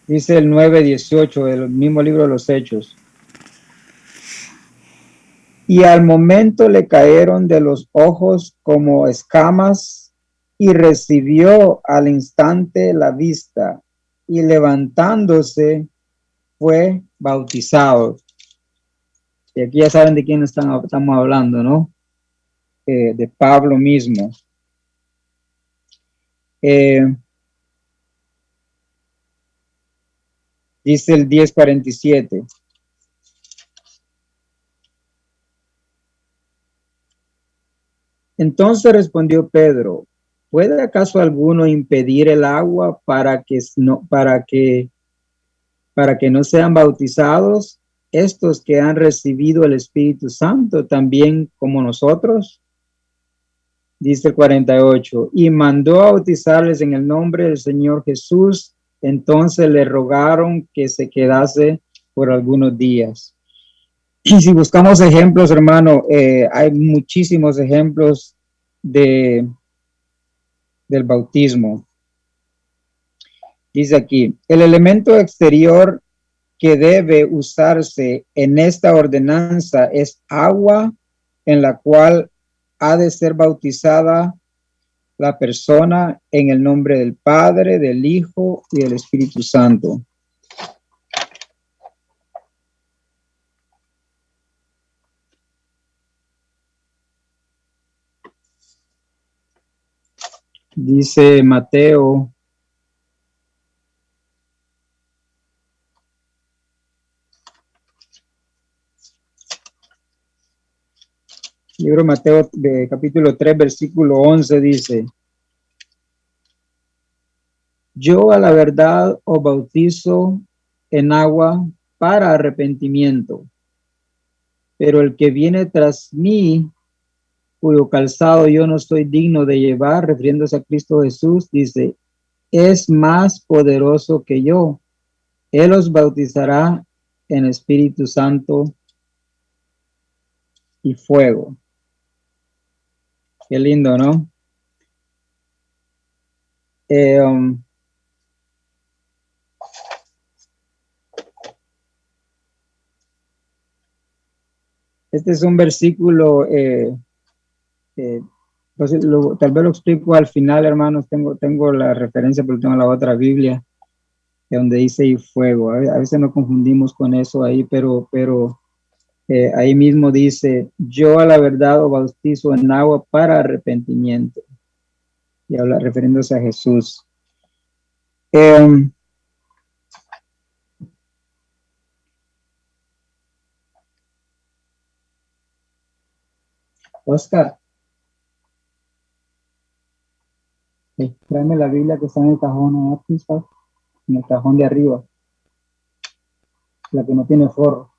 9:18 del mismo libro de los Hechos. Y al momento le cayeron de los ojos como escamas y recibió al instante la vista y levantándose fue bautizado. Y aquí ya saben de quién estamos hablando, ¿no? De Pablo mismo. Dice el 10:47. Entonces respondió Pedro, ¿puede acaso alguno impedir el agua para que no sean bautizados estos que han recibido el Espíritu Santo también como nosotros? Dice el 48, y mandó a bautizarles en el nombre del Señor Jesús. Entonces le rogaron que se quedase por algunos días. Y si buscamos ejemplos, hermano, hay muchísimos ejemplos del bautismo. Dice aquí, el elemento exterior que debe usarse en esta ordenanza es agua en la cual ha de ser bautizada la persona en el nombre del Padre, del Hijo y del Espíritu Santo. Dice Mateo libro de Mateo de capítulo 3 versículo 11 dice, yo a la verdad os bautizo en agua para arrepentimiento, pero el que viene tras mí, cuyo calzado yo no estoy digno de llevar, refiriéndose a Cristo Jesús, dice, es más poderoso que yo. Él os bautizará en Espíritu Santo y fuego. Qué lindo, ¿no? Este es un versículo, pues tal vez lo explico al final, hermanos. Tengo la referencia, pero tengo la otra Biblia, donde dice y fuego. A veces nos confundimos con eso ahí, pero ahí mismo dice, yo a la verdad os bautizo en agua para arrepentimiento. Y habla refiriéndose a Jesús. Oscar, tráeme la Biblia que está en el cajón, en el cajón de arriba, la que no tiene forro.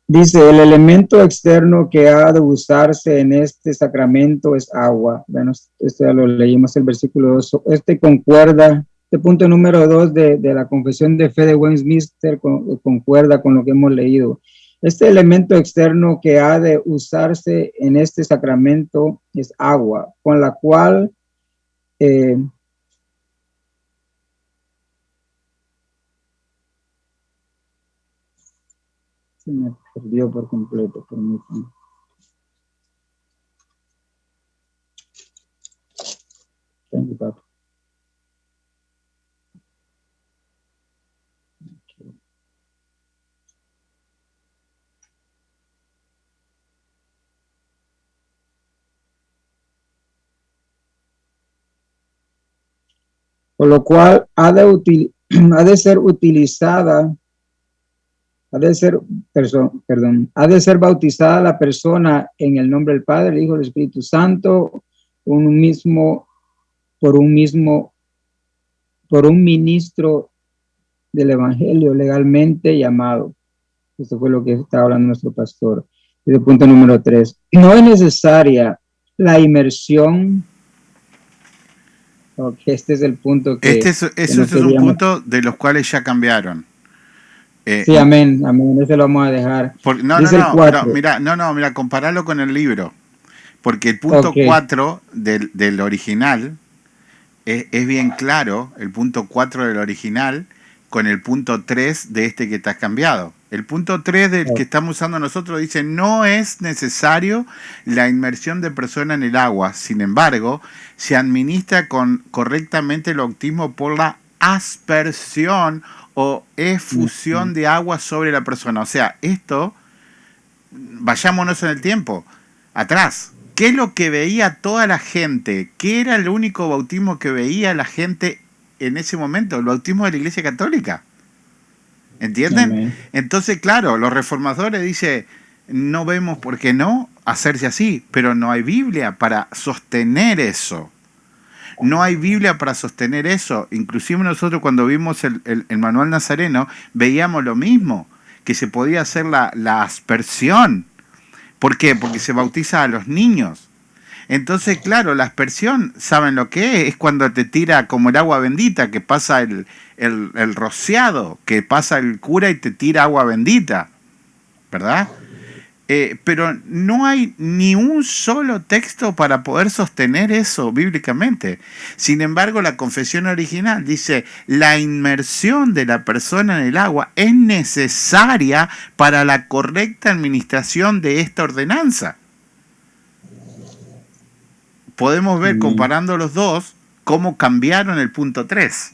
Dice, el elemento externo que ha de usarse en este sacramento es agua. Bueno, esto ya lo leímos, el versículo 2. Este concuerda, este punto número 2 de la confesión de fe de Westminster concuerda con lo que hemos leído. Este elemento externo que ha de usarse en este sacramento es agua, con la cual se me perdió por completo, permítanme. Thank you, Papa. Por lo cual ha de ser utilizada, ha de ser bautizada la persona en el nombre del Padre, el Hijo y el Espíritu Santo, por un ministro del Evangelio legalmente llamado. Esto fue lo que estaba hablando nuestro pastor. Y el punto número 3. No es necesaria la inmersión. Okay, este es el punto que... Ese es un punto de los cuales ya cambiaron. Sí, amén, amén, ese lo vamos a dejar. No, Dice el pero 4. mira, comparalo con el libro. Porque el punto Ok, 4 del original es bien claro, el punto 4 del original, con el punto 3 de este que está cambiado. El punto 3 del que estamos usando nosotros dice, no es necesario la inmersión de persona en el agua. Sin embargo, se administra correctamente el bautismo por la aspersión o efusión de agua sobre la persona. O sea, esto, vayámonos en el tiempo, atrás. ¿Qué es lo que veía toda la gente? ¿Qué era el único bautismo que veía la gente en ese momento? El bautismo de la Iglesia Católica. ¿Entienden? amén. Entonces, claro, los reformadores dicen, no vemos por qué no hacerse así, pero no hay Biblia para sostener eso. No hay Biblia para sostener eso. Inclusive nosotros cuando vimos el manual nazareno, veíamos lo mismo, que se podía hacer la aspersión. ¿Por qué? Porque se bautiza a los niños. Entonces, claro, la aspersión, ¿saben lo que es? Es cuando te tira como el agua bendita, que pasa el rociado, que pasa el cura y te tira agua bendita, ¿verdad? Pero no hay ni un solo texto para poder sostener eso bíblicamente. Sin embargo, la confesión original dice, la inmersión de la persona en el agua es necesaria para la correcta administración de esta ordenanza. Podemos ver, comparando los dos, cómo cambiaron el punto 3.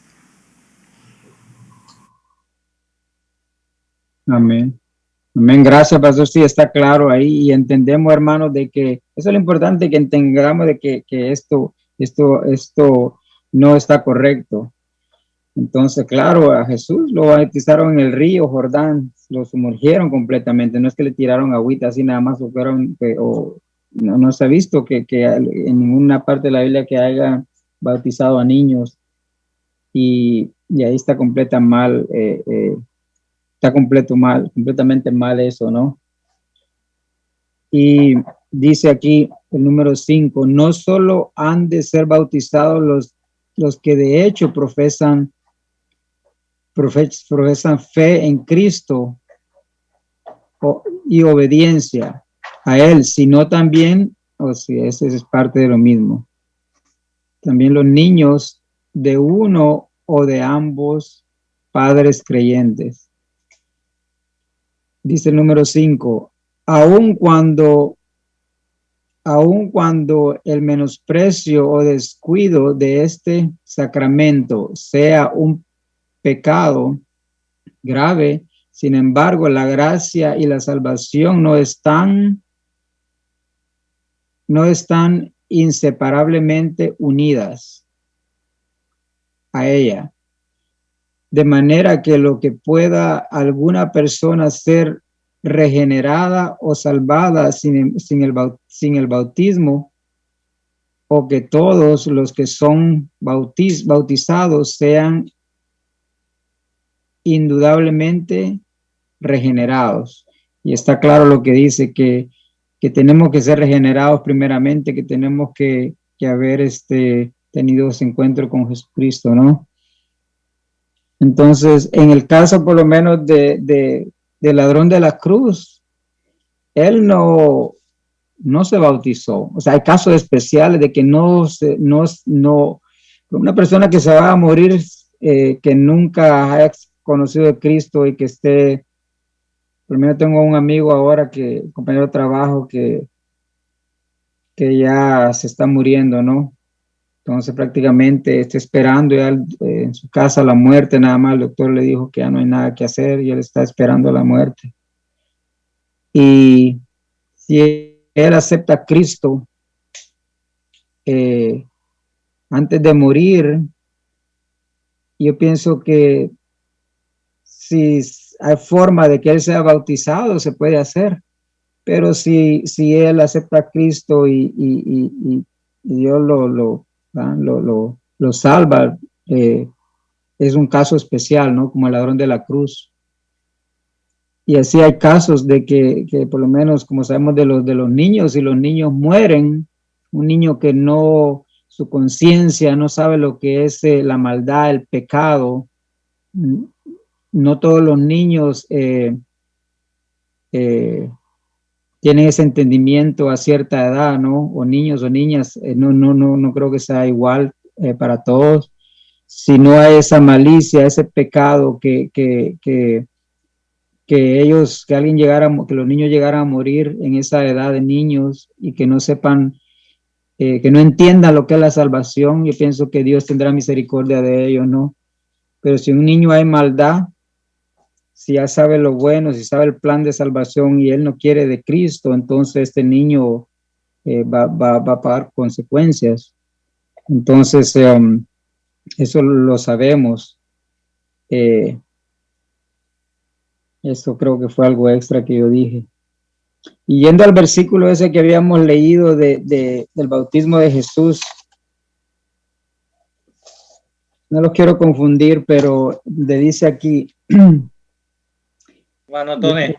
Amén. Amén, gracias, pastor. Sí, está claro ahí y entendemos, hermanos, de que eso es lo importante, que entendamos de que esto no está correcto. Entonces, claro, a Jesús lo bautizaron en el río Jordán, lo sumergieron completamente, no es que le tiraron agüita así nada más, no se ha visto que en ninguna parte de la Biblia que haya bautizado a niños y ahí está completamente mal eso, ¿no? Y dice aquí el número 5, no solo han de ser bautizados los que de hecho profesan fe en Cristo y obediencia a Él, sino también, ese es parte de lo mismo, también los niños de uno o de ambos padres creyentes. Dice el número 5, aun cuando el menosprecio o descuido de este sacramento sea un pecado grave, sin embargo, la gracia y la salvación no están inseparablemente unidas a ella. De manera que lo que pueda alguna persona ser regenerada o salvada sin el bautismo, o que todos los que son bautizados sean indudablemente regenerados. Y está claro lo que dice, que tenemos que ser regenerados primeramente, que tenemos que haber tenido ese encuentro con Jesucristo, ¿no? Entonces, en el caso por lo menos del ladrón de la cruz, él no se bautizó. O sea, hay casos especiales de que una persona que se va a morir, que nunca haya conocido a Cristo y que esté, primero tengo un amigo ahora, compañero de trabajo, que ya se está muriendo, ¿no? Entonces prácticamente está esperando ya en su casa la muerte, nada más el doctor le dijo que ya no hay nada que hacer y él está esperando la muerte. Y si él acepta a Cristo antes de morir, yo pienso que si hay forma de que él sea bautizado, se puede hacer. Pero si él acepta a Cristo y Dios lo salva, es un caso especial, ¿no? Como el ladrón de la cruz. Y así hay casos de que por lo menos, como sabemos de los niños, y los niños mueren, un niño que su conciencia no sabe lo que es la maldad, el pecado, no todos los niños tienen ese entendimiento a cierta edad, ¿no? O niños o niñas, no creo que sea igual para todos, sino a esa malicia, ese pecado que alguien llegara, que los niños llegaran a morir en esa edad de niños y que no sepan, que no entiendan lo que es la salvación. Yo pienso que Dios tendrá misericordia de ellos, ¿no? Pero si un niño hay maldad, si ya sabe lo bueno, si sabe el plan de salvación y él no quiere de Cristo, entonces este niño va a pagar consecuencias. Entonces, eso lo sabemos. Eso creo que fue algo extra que yo dije. Y yendo al versículo ese que habíamos leído del bautismo de Jesús, no los quiero confundir, pero le dice aquí, Hermano Tony,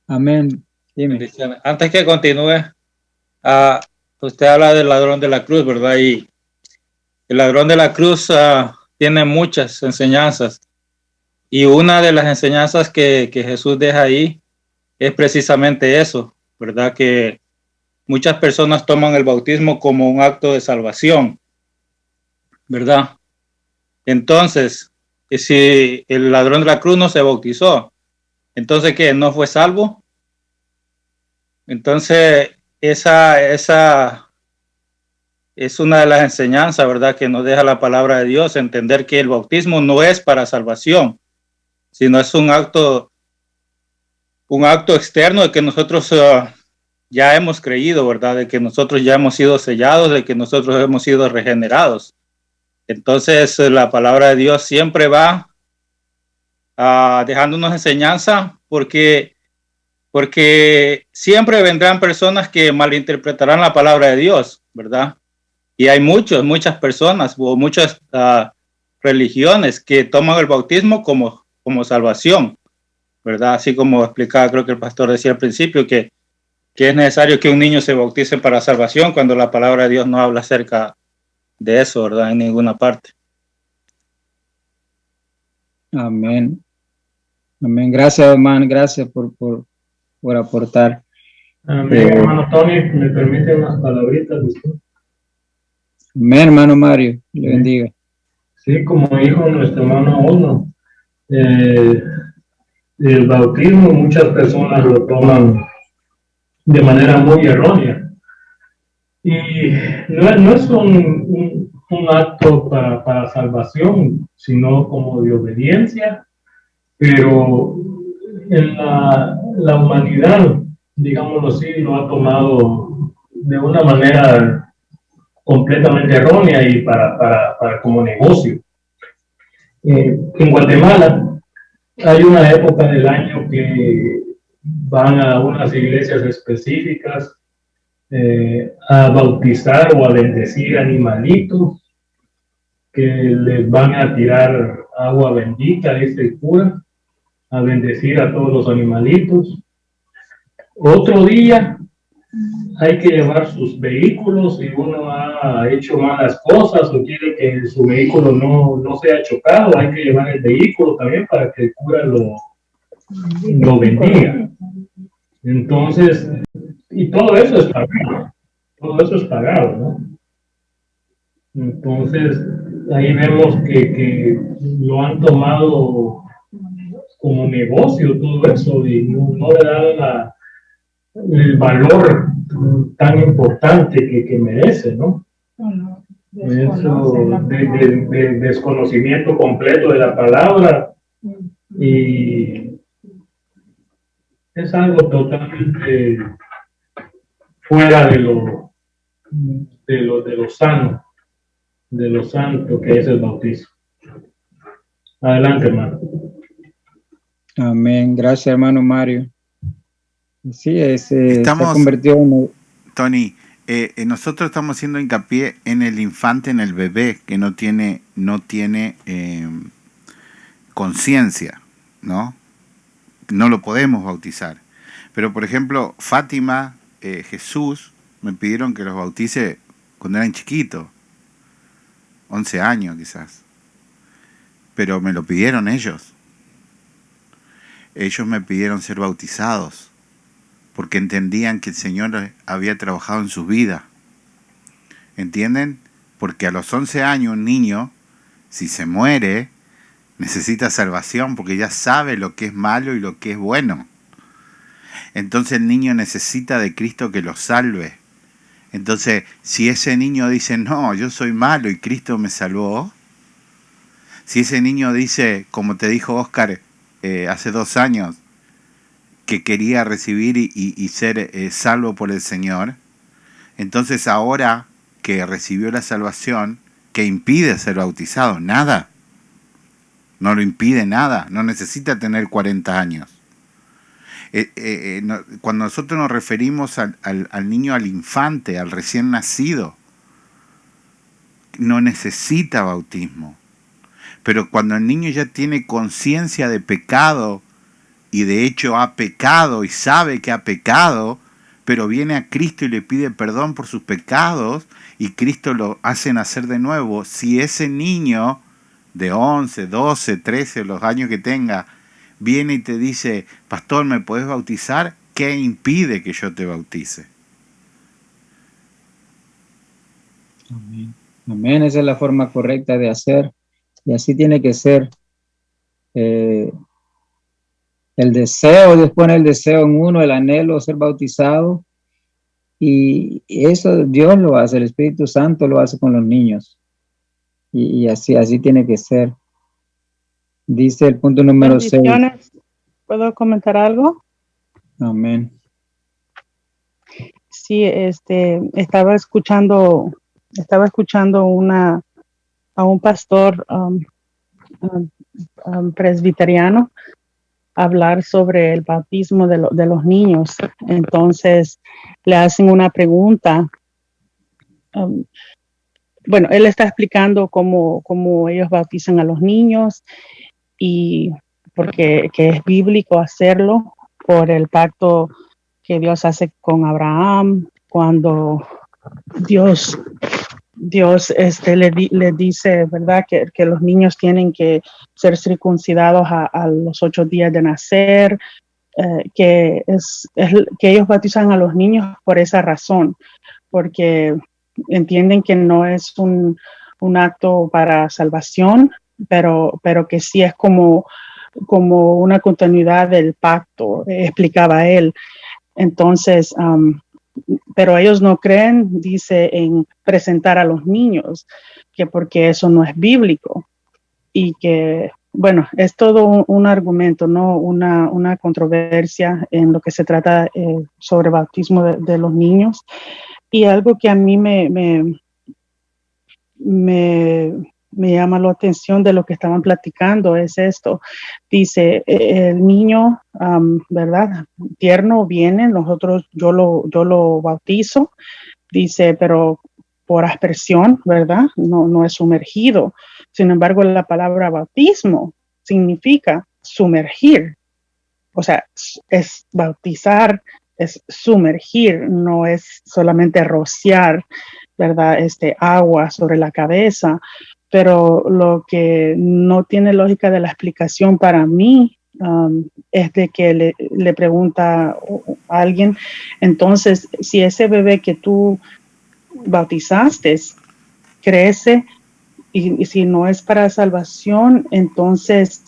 amén, dime. bendiciones. Antes que continúe, usted habla del ladrón de la cruz, ¿verdad? Y el ladrón de la cruz tiene muchas enseñanzas. Y una de las enseñanzas que Jesús deja ahí es precisamente eso, ¿verdad? Que muchas personas toman el bautismo como un acto de salvación, ¿verdad? Entonces, si el ladrón de la cruz no se bautizó, entonces, ¿qué? ¿No fue salvo? Entonces, esa es una de las enseñanzas, ¿verdad? Que nos deja la palabra de Dios, entender que el bautismo no es para salvación, sino es un acto externo de que nosotros ya hemos creído, ¿verdad? De que nosotros ya hemos sido sellados, de que nosotros hemos sido regenerados. Entonces, la palabra de Dios siempre va dejándonos enseñanza porque siempre vendrán personas que malinterpretarán la palabra de Dios, ¿verdad? Y hay muchas personas o muchas religiones que toman el bautismo como salvación, ¿verdad? Así como explicaba, creo que el pastor decía al principio, que es necesario que un niño se bautice para salvación, cuando la palabra de Dios no habla acerca de eso, ¿verdad? En ninguna parte. Amén. Amén. Gracias, hermano. Gracias por aportar. Amén, hermano Tony, me permite unas palabritas. Disculpe. Amén, hermano Mario. Le bendiga. Sí, como dijo nuestro hermano Ono, el bautismo muchas personas lo toman de manera muy errónea. Y no es un acto para salvación, sino como de obediencia, pero en la humanidad, digámoslo así, lo ha tomado de una manera completamente errónea y para como negocio. En Guatemala hay una época del año que van a unas iglesias específicas a bautizar o a bendecir animalitos que les van a tirar agua bendita, dice el cura, a bendecir a todos los animalitos. Otro día hay que llevar sus vehículos si uno ha hecho malas cosas o quiere que su vehículo no sea chocado, hay que llevar el vehículo también para que el cura lo bendiga. Entonces, y todo eso es pagado, ¿no? Entonces, ahí vemos que lo han tomado como negocio todo eso y no le dan el valor tan importante que merece, ¿no? Eso de desconocimiento completo de la palabra y es algo totalmente fuera de lo sano, de lo santo que es el bautismo. Adelante, hermano. Amén. Gracias, hermano Mario. Sí, se ha Estamos, convertido en... Tony, nosotros estamos haciendo hincapié en el infante, en el bebé que no tiene conciencia, ¿no? No lo podemos bautizar. Pero, por ejemplo, Fátima, Jesús, me pidieron que los bautice cuando eran chiquitos, 11 años quizás. Pero me lo pidieron ellos. ellos me pidieron ser bautizados, porque entendían que el Señor había trabajado en sus vidas. ¿Entienden? Porque a los 11 años un niño, si se muere, necesita salvación, porque ya sabe lo que es malo y lo que es bueno. Entonces el niño necesita de Cristo que lo salve. Entonces, si ese niño dice, no, yo soy malo y Cristo me salvó, si ese niño dice, como te dijo Oscar hace 2 años, que quería recibir y ser salvo por el Señor, entonces ahora que recibió la salvación, ¿qué impide ser bautizado? Nada. No lo impide nada. No necesita tener 40 años. Cuando nosotros nos referimos al niño, al infante, al recién nacido, no necesita bautismo. Pero cuando el niño ya tiene conciencia de pecado y de hecho ha pecado y sabe que ha pecado, pero viene a Cristo y le pide perdón por sus pecados y Cristo lo hace nacer de nuevo, si ese niño de 11, 12, 13, los años que tenga, viene y te dice, pastor, ¿me podés bautizar? ¿Qué impide que yo te bautice? Amén. Amén, esa es la forma correcta de hacer. Y así tiene que ser. El deseo, Dios pone el deseo en uno, el anhelo de ser bautizado. Y eso Dios lo hace, el Espíritu Santo lo hace con los niños. Y así tiene que ser. Dice el punto número 6. ¿Puedo comentar algo? Amén. Sí, estaba escuchando a un pastor presbiteriano hablar sobre el bautismo de los niños. Entonces le hacen una pregunta. Bueno, él está explicando cómo ellos bautizan a los niños y porque que es bíblico hacerlo por el pacto que Dios hace con Abraham cuando Dios le dice, ¿verdad?, que los niños tienen que ser circuncidados a los 8 días de nacer, que ellos bautizan a los niños por esa razón, porque entienden que no es un acto para salvación, pero que sí es como una continuidad del pacto, explicaba él. Entonces, pero ellos no creen, dice, en presentar a los niños, que porque eso no es bíblico. Y que, bueno, es todo un argumento, ¿no? Una controversia en lo que se trata sobre bautismo de los niños. Y algo que a mí me llama la atención de lo que estaban platicando es esto. Dice, el niño, ¿verdad?, tierno viene, yo lo bautizo, dice, pero por aspersión, ¿verdad?, no es sumergido. Sin embargo, la palabra bautismo significa sumergir. O sea, es bautizar, es sumergir, no es solamente rociar, ¿verdad?, agua sobre la cabeza. Pero lo que no tiene lógica de la explicación para mí es de que le pregunta a alguien, entonces, si ese bebé que tú bautizaste crece y si no es para salvación, entonces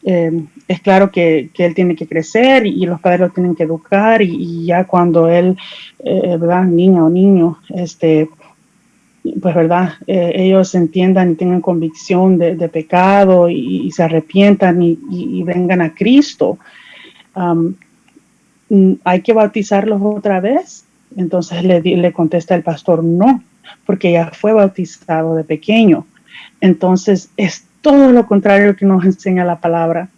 es claro que él tiene que crecer y los padres lo tienen que educar y ya cuando él, ¿verdad?, niña o niño, pues verdad, ellos entiendan y tengan convicción de pecado y se arrepientan y vengan a Cristo, ¿hay que bautizarlos otra vez? Entonces le contesta el pastor, no, porque ya fue bautizado de pequeño. Entonces es todo lo contrario que nos enseña la palabra.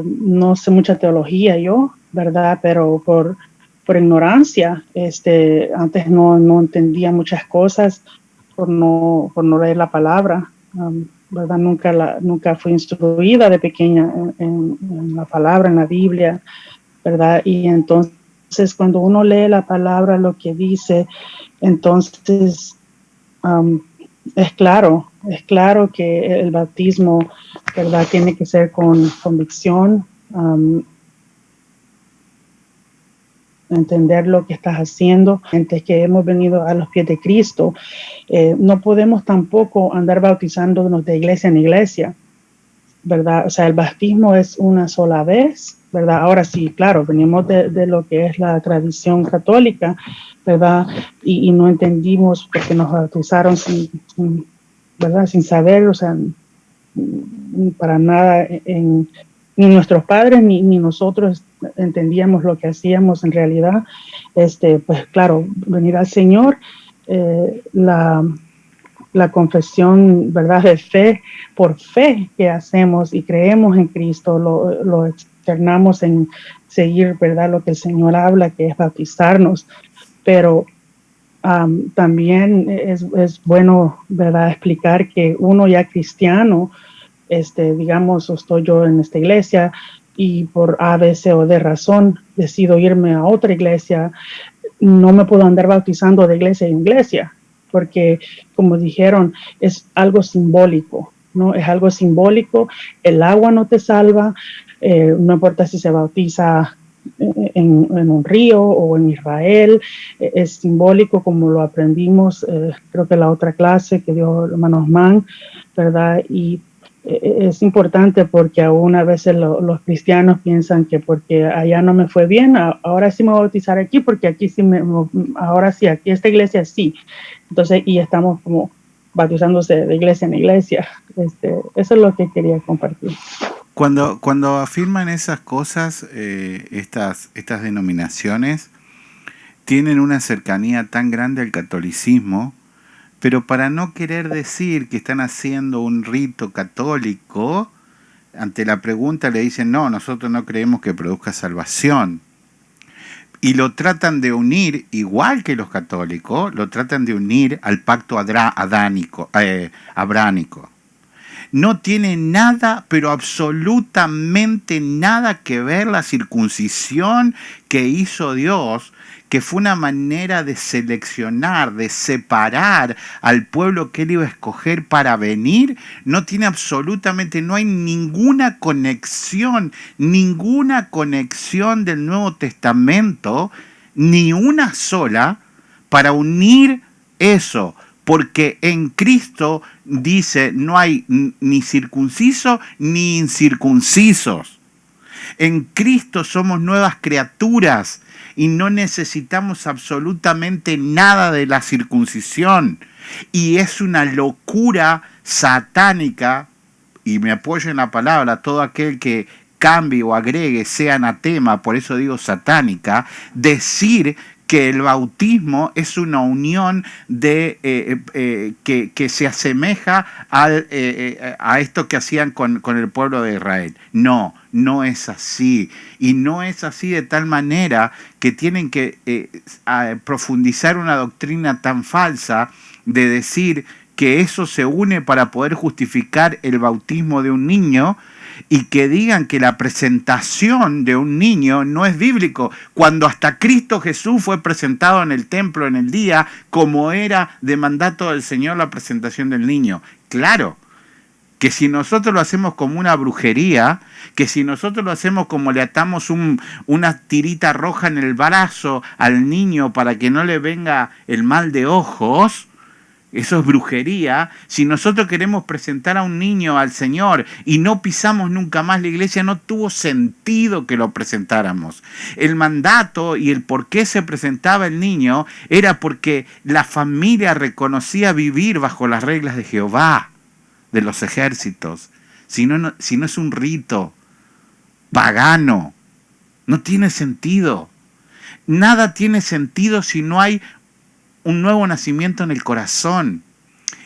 No sé mucha teología yo, ¿verdad? Pero por ignorancia, antes no entendía muchas cosas por no leer la palabra, ¿verdad? Nunca fui instruida de pequeña en la palabra, en la Biblia, ¿verdad? Y entonces cuando uno lee la palabra, lo que dice, entonces es claro que el bautismo, ¿verdad?, tiene que ser con convicción, entender lo que estás haciendo. Antes que hemos venido a los pies de Cristo, no podemos tampoco andar bautizándonos de iglesia en iglesia, ¿verdad? O sea, el bautismo es una sola vez, ¿verdad? Ahora sí, claro, venimos de lo que es la tradición católica, ¿verdad? Y no entendimos porque nos bautizaron ¿verdad? Sin saber, o sea, para nada, ni nuestros padres ni nosotros entendíamos lo que hacíamos en realidad. Pues claro, venir al Señor, la confesión, ¿verdad? De fe, por fe que hacemos y creemos en Cristo, lo externamos en seguir, ¿verdad? Lo que el Señor habla, que es bautizarnos. Pero también es bueno, ¿verdad? Explicar que uno ya cristiano, digamos, estoy yo en esta iglesia y por A, B, C o D razón decido irme a otra iglesia, no me puedo andar bautizando de iglesia en iglesia, porque como dijeron, es algo simbólico, ¿no? Es algo simbólico, el agua no te salva, no importa si se bautiza en un río o en Israel, es simbólico como lo aprendimos, creo que la otra clase que dio el hermano Osman, ¿verdad? Y es importante porque aún a veces los cristianos piensan que porque allá no me fue bien, ahora sí me voy a bautizar aquí porque aquí sí, ahora sí, aquí esta iglesia sí. Entonces, y estamos como bautizándose de iglesia en iglesia. Eso es lo que quería compartir. Cuando afirman esas cosas, estas denominaciones tienen una cercanía tan grande al catolicismo, pero para no querer decir que están haciendo un rito católico, ante la pregunta le dicen, no, nosotros no creemos que produzca salvación. Y lo tratan de unir, igual que los católicos, lo tratan de unir al pacto abránico. No tiene nada, pero absolutamente nada que ver la circuncisión que hizo Dios, que fue una manera de seleccionar, de separar al pueblo que él iba a escoger para venir. No tiene absolutamente, no hay ninguna conexión del Nuevo Testamento, ni una sola, para unir eso. Porque en Cristo dice, no hay ni circuncisos ni incircuncisos. En Cristo somos nuevas criaturas y no necesitamos absolutamente nada de la circuncisión. Y es una locura satánica, y me apoyo en la palabra, todo aquel que cambie o agregue sea anatema, por eso digo satánica, decir que el bautismo es una unión que se asemeja a esto que hacían con el pueblo de Israel. No, no es así. Y no es así de tal manera que tienen que profundizar una doctrina tan falsa de decir que eso se une para poder justificar el bautismo de un niño, y que digan que la presentación de un niño no es bíblico, cuando hasta Cristo Jesús fue presentado en el templo en el día, como era de mandato del Señor la presentación del niño. Claro, que si nosotros lo hacemos como una brujería, que si nosotros lo hacemos como le atamos una tirita roja en el brazo al niño para que no le venga el mal de ojos, eso es brujería. Si nosotros queremos presentar a un niño al Señor y no pisamos nunca más la iglesia, no tuvo sentido que lo presentáramos. El mandato y el por qué se presentaba el niño era porque la familia reconocía vivir bajo las reglas de Jehová, de los ejércitos. Si no es un rito pagano, no tiene sentido. Nada tiene sentido si no hay un nuevo nacimiento en el corazón.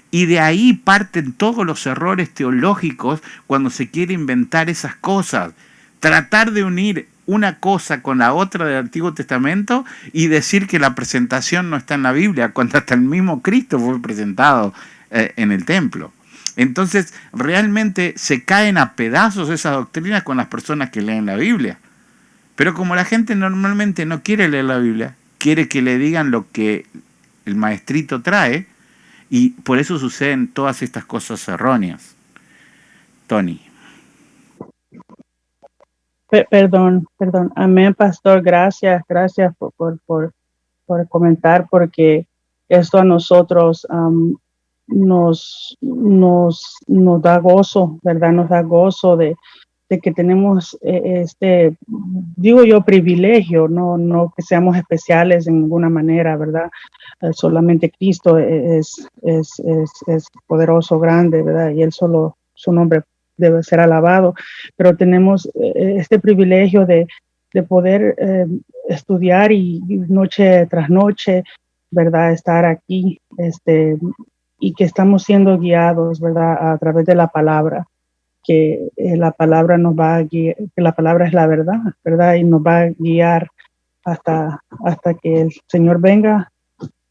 Y de ahí parten todos los errores teológicos cuando se quiere inventar esas cosas. Tratar de unir una cosa con la otra del Antiguo Testamento y decir que la presentación no está en la Biblia, cuando hasta el mismo Cristo fue presentado en el templo. Entonces, realmente se caen a pedazos esas doctrinas con las personas que leen la Biblia. Pero como la gente normalmente no quiere leer la Biblia, quiere que le digan lo que el maestrito trae, y por eso suceden todas estas cosas erróneas. Tony. Perdón. Amén, pastor. Gracias por comentar, porque esto a nosotros nos da gozo, ¿verdad? Nos da gozo de que tenemos digo yo, privilegio, no que seamos especiales en ninguna manera, ¿verdad? Solamente Cristo es poderoso, grande, ¿verdad? Y Él solo, su nombre debe ser alabado, pero tenemos este privilegio de poder estudiar y noche tras noche, ¿verdad? Estar aquí, y que estamos siendo guiados, ¿verdad? A través de la palabra, que la palabra nos va a guiar, que la palabra es la verdad, ¿verdad? Y nos va a guiar hasta que el Señor venga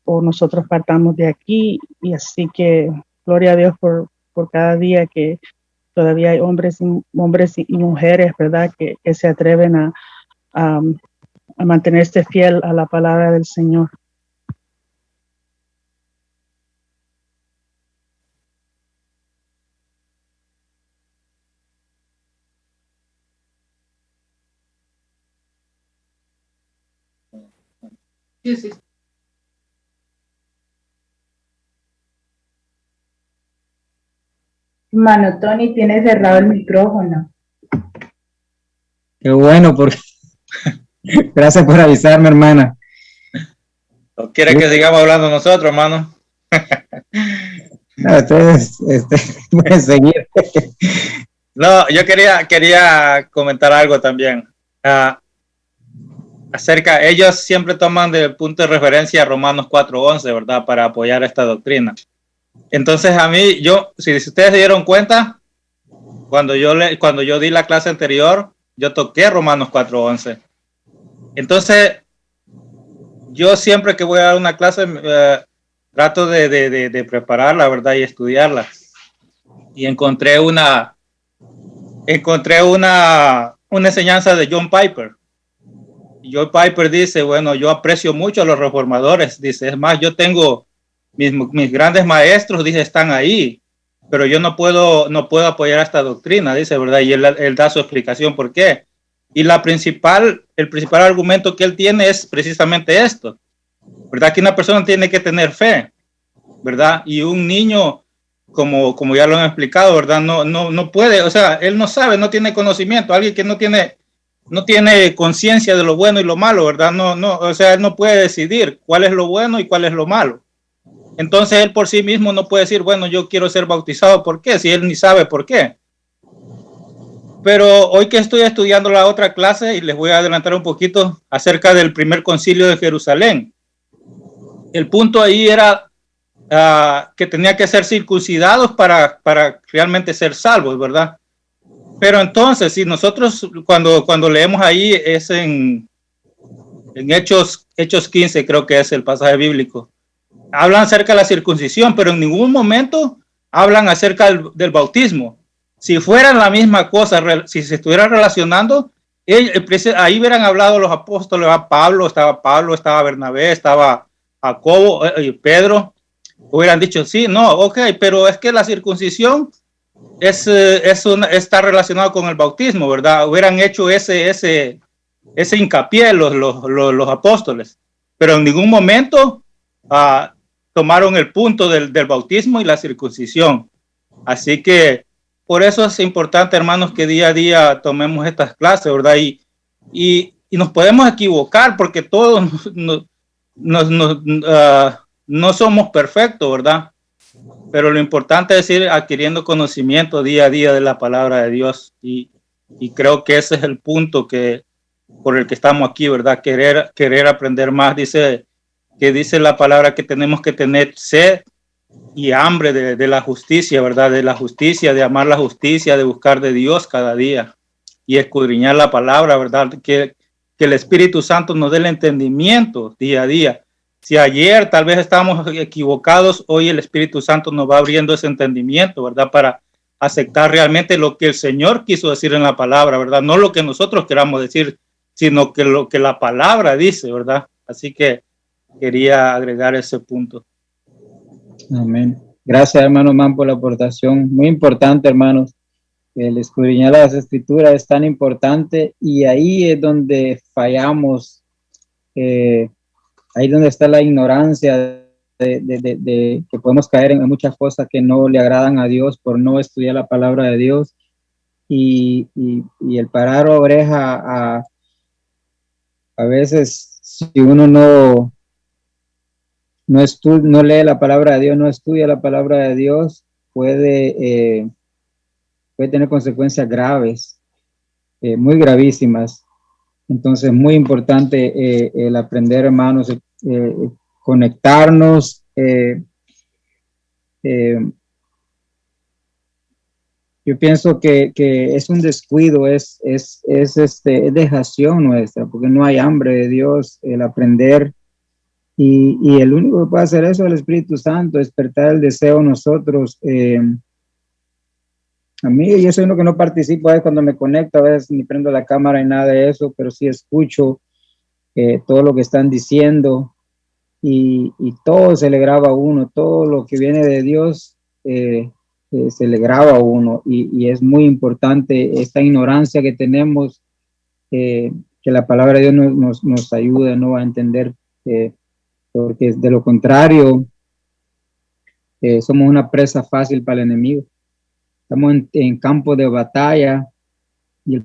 o nosotros partamos de aquí. Y así que gloria a Dios por cada día que todavía hay hombres y mujeres, ¿verdad? Que se atreven a mantenerse fiel a la palabra del Señor. Sí. Mano, Tony tiene cerrado el micrófono. Qué bueno, porque gracias por avisarme, hermana. ¿O quiere que sigamos hablando nosotros, hermano? No, ustedes pueden seguir. No, yo quería comentar algo también. Ellos siempre toman de punto de referencia Romanos 4:11, ¿verdad? Para apoyar esta doctrina. Entonces a mí, si ustedes se dieron cuenta, cuando yo di la clase anterior, yo toqué Romanos 4:11. Entonces, yo siempre que voy a dar una clase, trato de prepararla, ¿verdad? Y estudiarla. Y encontré una enseñanza de John Piper. Y John Piper dice, bueno, yo aprecio mucho a los reformadores. Dice, es más, yo tengo mis grandes maestros, dice, están ahí, pero yo no puedo apoyar esta doctrina, dice, ¿verdad? Y él da su explicación por qué. Y el principal argumento que él tiene es precisamente esto, ¿verdad? Que una persona tiene que tener fe, ¿verdad? Y un niño, como ya lo han explicado, ¿verdad? No puede, o sea, él no sabe, no tiene conocimiento. Alguien que no tiene conciencia de lo bueno y lo malo, ¿verdad? O sea, él no puede decidir cuál es lo bueno y cuál es lo malo. Entonces él por sí mismo no puede decir, bueno, yo quiero ser bautizado, ¿por qué? Si él ni sabe por qué. Pero hoy que estoy estudiando la otra clase, y les voy a adelantar un poquito acerca del primer concilio de Jerusalén. El punto ahí era que tenía que ser circuncidados para realmente ser salvos, ¿verdad? Pero entonces, si nosotros cuando leemos ahí, es en Hechos 15, creo que es el pasaje bíblico, hablan acerca de la circuncisión, pero en ningún momento hablan acerca del bautismo. Si fueran la misma cosa, si se estuvieran relacionando, ahí hubieran hablado los apóstoles, estaba Bernabé, estaba Jacobo y Pedro, hubieran dicho, sí, no, ok, pero es que la circuncisión está relacionado con el bautismo, ¿verdad? Hubieran hecho ese hincapié los apóstoles, pero en ningún momento tomaron el punto del bautismo y la circuncisión. Así que por eso es importante, hermanos, que día a día tomemos estas clases, ¿verdad? Y nos podemos equivocar porque todos no somos perfectos, ¿verdad? Pero lo importante es ir adquiriendo conocimiento día a día de la palabra de Dios. Y creo que ese es el punto por el que estamos aquí, ¿verdad? Querer aprender más. Dice la palabra que tenemos que tener sed y hambre de la justicia, ¿verdad? De la justicia, de amar la justicia, de buscar de Dios cada día y escudriñar la palabra, ¿verdad? Que el Espíritu Santo nos dé el entendimiento día a día. Si ayer tal vez estábamos equivocados, hoy el Espíritu Santo nos va abriendo ese entendimiento, ¿verdad? Para aceptar realmente lo que el Señor quiso decir en la palabra, ¿verdad? No lo que nosotros queramos decir, sino que lo que la palabra dice, ¿verdad? Así que quería agregar ese punto. Amén. Gracias, hermano Man, por la aportación. Muy importante, hermanos. el escudriñar las escrituras es tan importante, y ahí es donde fallamos, ahí es donde está la ignorancia de que podemos caer en muchas cosas que no le agradan a Dios por no estudiar la palabra de Dios, y el parar oreja a veces, si uno no lee la palabra de Dios, no estudia la palabra de Dios, puede tener consecuencias graves, muy gravísimas. Entonces, muy importante el aprender, hermanos, conectarnos. Yo pienso que es un descuido, es dejación nuestra, porque no hay hambre de Dios, el aprender. Y el único que puede hacer eso es el Espíritu Santo, despertar el deseo en nosotros. A mí, yo soy uno que no participo cuando me conecto, a veces ni prendo la cámara ni nada de eso, pero sí escucho todo lo que están diciendo, y todo se le graba a uno, todo lo que viene de Dios se le graba a uno, y es muy importante esta ignorancia que tenemos, que la palabra de Dios nos ayuda, ¿no?, a entender, porque de lo contrario somos una presa fácil para el enemigo. Estamos en campo de batalla, y el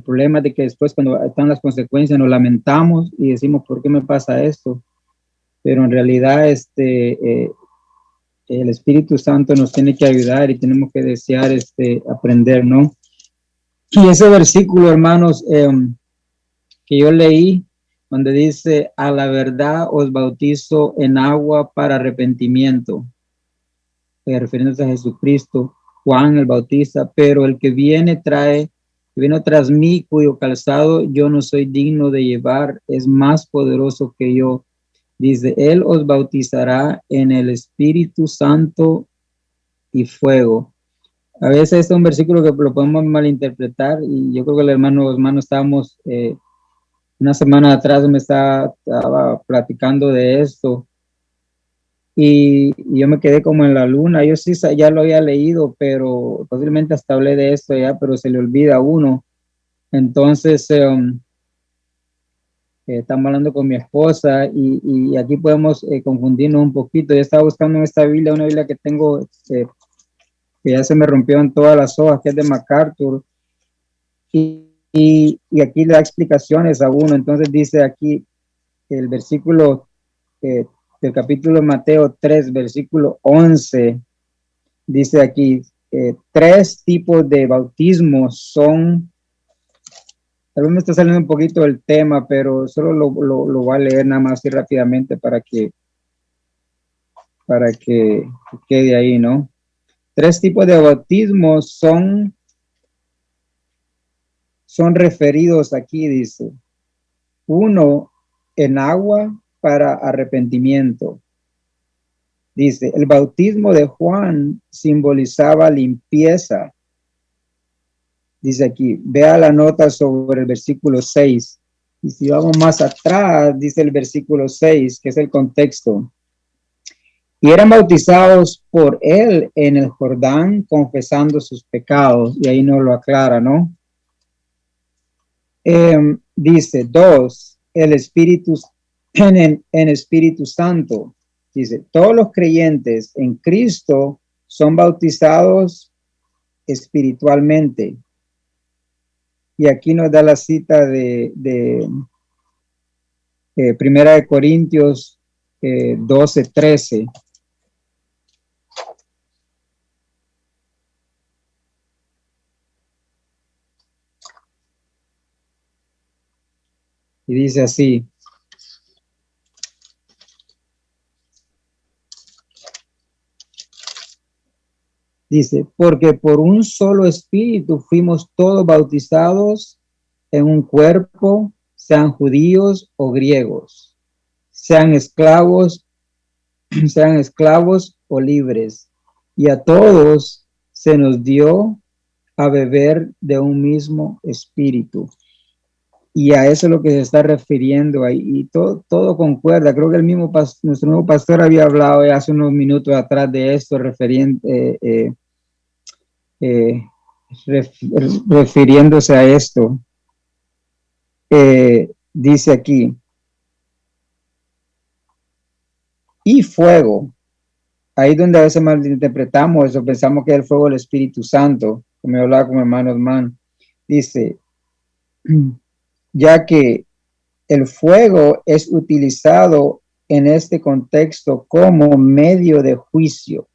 problema es de que después, cuando están las consecuencias, nos lamentamos y decimos, ¿por qué me pasa esto? Pero en realidad el Espíritu Santo nos tiene que ayudar, y tenemos que desear aprender, ¿no? Y ese versículo, hermanos, que yo leí, donde dice, a la verdad os bautizo en agua para arrepentimiento, refiriéndose a Jesucristo. Juan el Bautista, pero el que viene tras mí, cuyo calzado yo no soy digno de llevar, es más poderoso que yo. Dice, él os bautizará en el Espíritu Santo y fuego. A veces este es un versículo que lo podemos malinterpretar, y yo creo que los hermanos estábamos, una semana atrás me estaba platicando de esto, y yo me quedé como en la luna. Yo sí ya lo había leído, pero posiblemente hasta hablé de esto ya, pero se le olvida a uno. Entonces, estamos hablando con mi esposa, y aquí podemos confundirnos un poquito. Yo estaba buscando en esta Biblia, una Biblia que tengo, que ya se me rompió en todas las hojas, que es de MacArthur, y aquí le da explicaciones a uno. Entonces dice aquí el versículo del capítulo de Mateo 3, versículo 11, dice aquí, 3 tipos de bautismos son, tal vez me está saliendo un poquito del tema, pero solo lo voy a leer nada más así rápidamente para que quede ahí, ¿no? 3 tipos de bautismos son referidos aquí, dice. 1, en agua para arrepentimiento. Dice, el bautismo de Juan simbolizaba limpieza. Dice aquí, vea la nota sobre el versículo 6. Y si vamos más atrás, dice el versículo 6, que es el contexto. Y eran bautizados por él en el Jordán, confesando sus pecados. Y ahí nos lo aclara, ¿no? Dice, 2, el Espíritu en Espíritu Santo. Dice, todos los creyentes en Cristo son bautizados espiritualmente. Y aquí nos da la cita de Primera de Corintios 12:13. Y dice así. Dice, porque por un solo espíritu fuimos todos bautizados en un cuerpo, sean judíos o griegos, sean esclavos o libres, y a todos se nos dio a beber de un mismo espíritu. Y a eso es lo que se está refiriendo ahí, y todo concuerda. Creo que nuestro nuevo pastor había hablado hace unos minutos atrás de esto, refiriéndose a esto, dice aquí, y fuego. Ahí donde a veces malinterpretamos eso, pensamos que es el fuego del Espíritu Santo, como yo hablaba con mi hermano Osman. Dice, ya que el fuego es utilizado en este contexto como medio de juicio.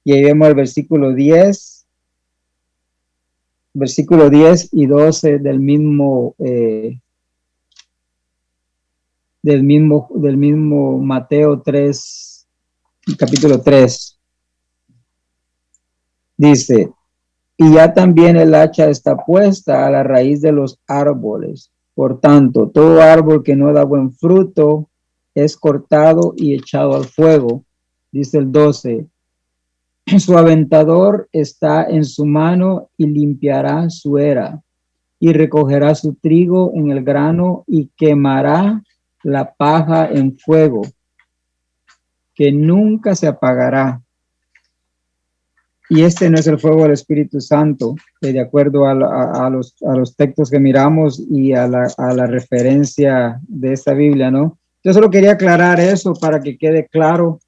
Y ahí vemos el versículo 10 y 12 del mismo Mateo 3, capítulo 3. Dice, y ya también el hacha está puesta a la raíz de los árboles. Por tanto, todo árbol que no da buen fruto es cortado y echado al fuego. Dice el 12, su aventador está en su mano y limpiará su era y recogerá su trigo en el grano y quemará la paja en fuego, que nunca se apagará. Y este no es el fuego del Espíritu Santo, de acuerdo a los textos que miramos y a la referencia de esta Biblia, ¿no? Yo solo quería aclarar eso para que quede claro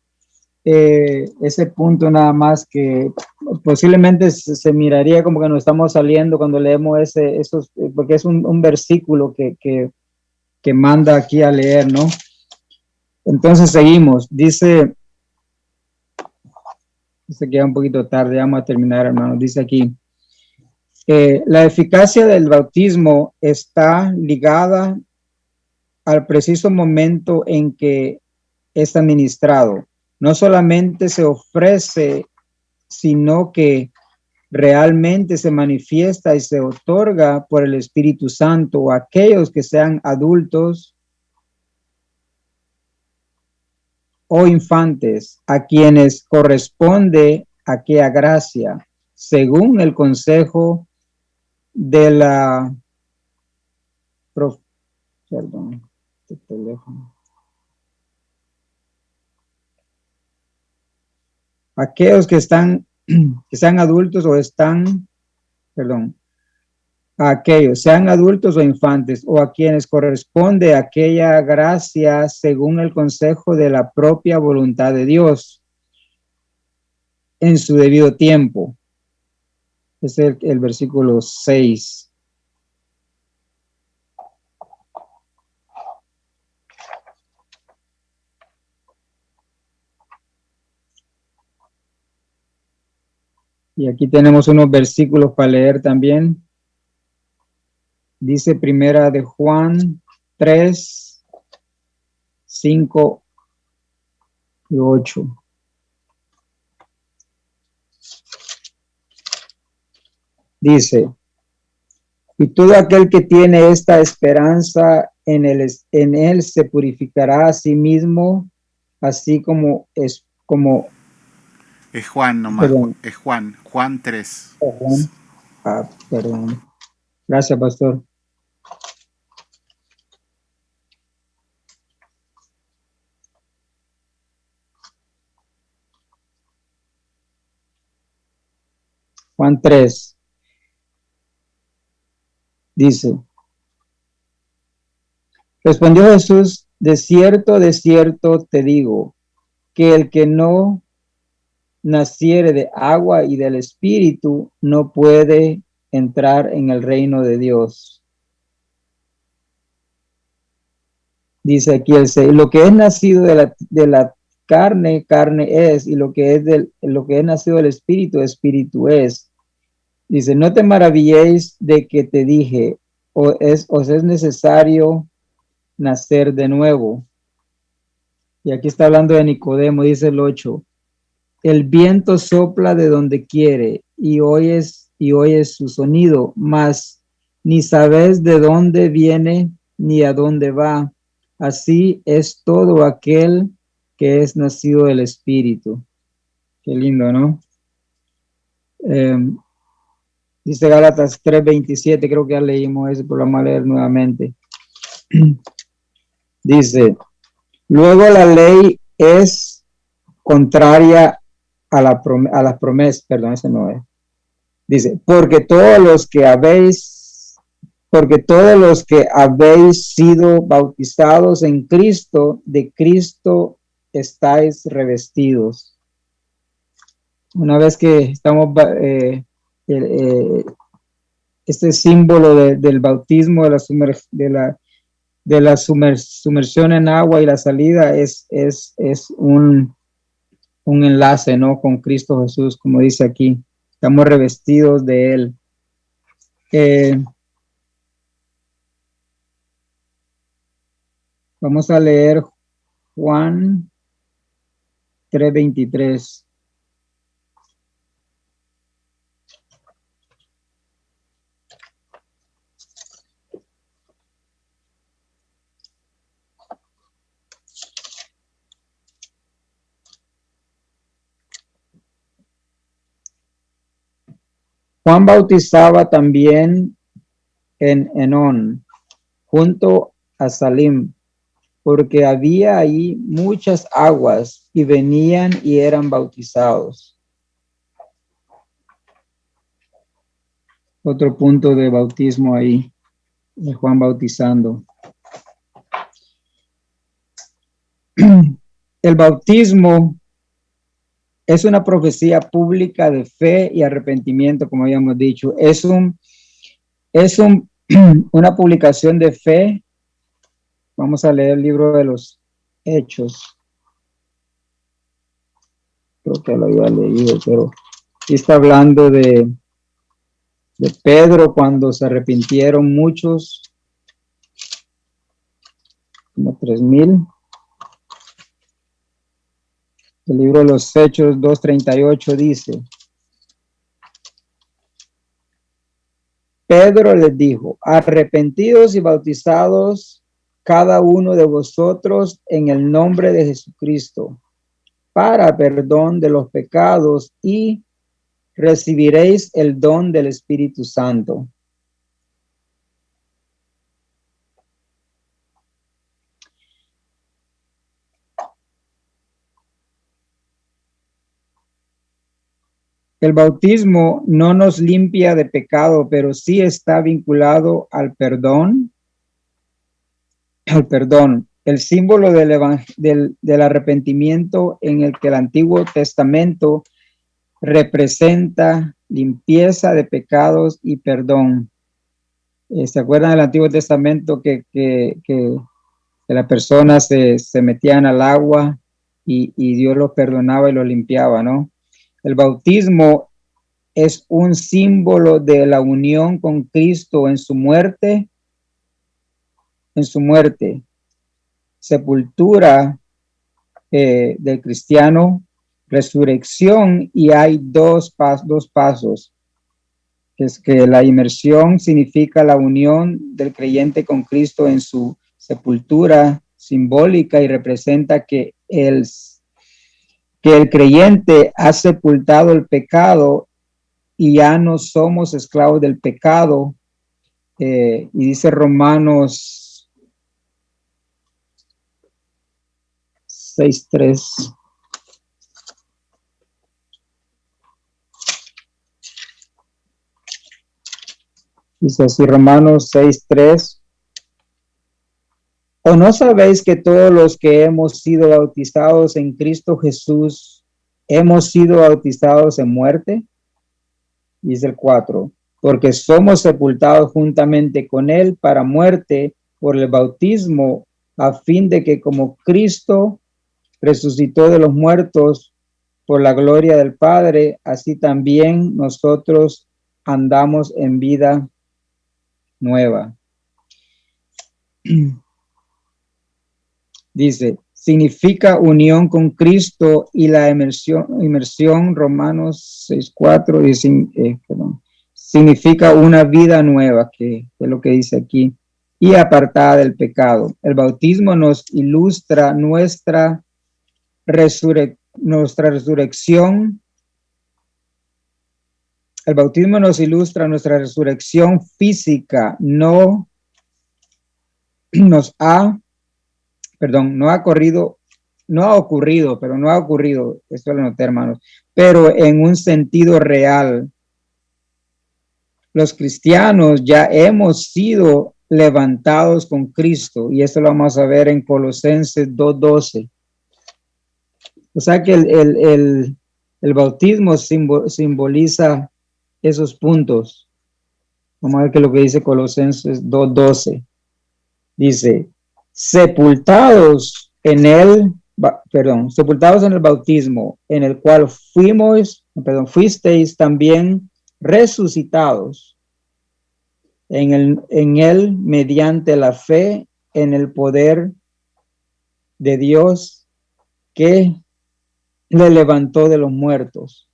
ese punto nada más, que posiblemente se miraría como que nos estamos saliendo cuando leemos esos, porque es un versículo que manda aquí a leer, ¿no? Entonces seguimos, dice... Se queda un poquito tarde, vamos a terminar, hermanos. Dice aquí, la eficacia del bautismo está ligada al preciso momento en que es administrado. No solamente se ofrece, sino que realmente se manifiesta y se otorga por el Espíritu Santo a aquellos que sean adultos o infantes, a quienes corresponde aquella gracia, según el consejo de la aquellos que sean adultos o a aquellos, sean adultos o infantes, o a quienes corresponde aquella gracia según el consejo de la propia voluntad de Dios en su debido tiempo. Es el versículo 6. Y aquí tenemos unos versículos para leer también. Dice primera de Juan 3, 5 y 8. Dice, y todo aquel que tiene esta esperanza en él se purificará a sí mismo, así como es como... Es Juan nomás, Perdón. es Juan 3. Perdón. Gracias, pastor. Juan 3 dice, respondió Jesús, de cierto te digo, que el que no naciere de agua y del Espíritu no puede entrar en el reino de Dios. Dice aquí el 6, lo que es nacido de la carne, carne es, y lo que es nacido del Espíritu, Espíritu es. Dice, no te maravilléis de que te dije, os es necesario nacer de nuevo. Y aquí está hablando de Nicodemo, dice el 8. El viento sopla de donde quiere y oyes su sonido, mas ni sabes de dónde viene ni a dónde va. Así es todo aquel que es nacido del Espíritu. Qué lindo, ¿no? Dice Gálatas 3:27, creo que ya leímos eso, pero vamos a leer nuevamente. Dice, luego la ley es contraria a las promesas, perdón, ese no es. Dice, porque todos los que habéis sido bautizados en Cristo, de Cristo estáis revestidos. Una vez que estamos, este símbolo del bautismo, de la sumersión en agua y la salida es un enlace, ¿no? Con Cristo Jesús, como dice aquí. Estamos revestidos de Él. Vamos a leer Juan 3:23. Juan bautizaba también en Enón, junto a Salim, porque había ahí muchas aguas y venían y eran bautizados. Otro punto de bautismo ahí, de Juan bautizando. El bautismo es una profecía pública de fe y arrepentimiento, como habíamos dicho. Es una publicación de fe. Vamos a leer el libro de los Hechos. Creo que lo había leído, pero aquí está hablando de Pedro cuando se arrepintieron muchos, como 3,000. El libro de los Hechos 2:38 dice: Pedro les dijo, arrepentidos y bautizados cada uno de vosotros en el nombre de Jesucristo para perdón de los pecados y recibiréis el don del Espíritu Santo. El bautismo no nos limpia de pecado, pero sí está vinculado al perdón. El símbolo del arrepentimiento en el que el Antiguo Testamento representa limpieza de pecados y perdón. ¿Se acuerdan del Antiguo Testamento que las personas se metían al agua y Dios los perdonaba y los limpiaba, ¿no? El bautismo es un símbolo de la unión con Cristo en su muerte, sepultura del cristiano, resurrección, y hay dos pasos. Es que la inmersión significa la unión del creyente con Cristo en su sepultura simbólica y representa que el creyente ha sepultado el pecado y ya no somos esclavos del pecado. Y dice Romanos 6:3. Dice así Romanos 6:3. ¿O no sabéis que todos los que hemos sido bautizados en Cristo Jesús hemos sido bautizados en muerte? Dice el 4. Porque somos sepultados juntamente con Él para muerte por el bautismo, a fin de que como Cristo resucitó de los muertos por la gloria del Padre, así también nosotros andamos en vida nueva. Dice, significa unión con Cristo, y la inmersión Romanos 6:4 dice, significa una vida nueva, que es lo que dice aquí, y apartada del pecado. El bautismo nos ilustra nuestra resurrección. El bautismo nos ilustra nuestra resurrección física. No ha ocurrido, esto lo noté, hermanos, pero en un sentido real. los cristianos ya hemos sido levantados con Cristo, y esto lo vamos a ver en Colosenses 2:12. O sea que el bautismo simboliza esos puntos. Vamos a ver qué es lo que dice Colosenses 2:12. Dice, sepultados en el bautismo, en el cual fuisteis también resucitados en él mediante la fe en el poder de Dios que le levantó de los muertos.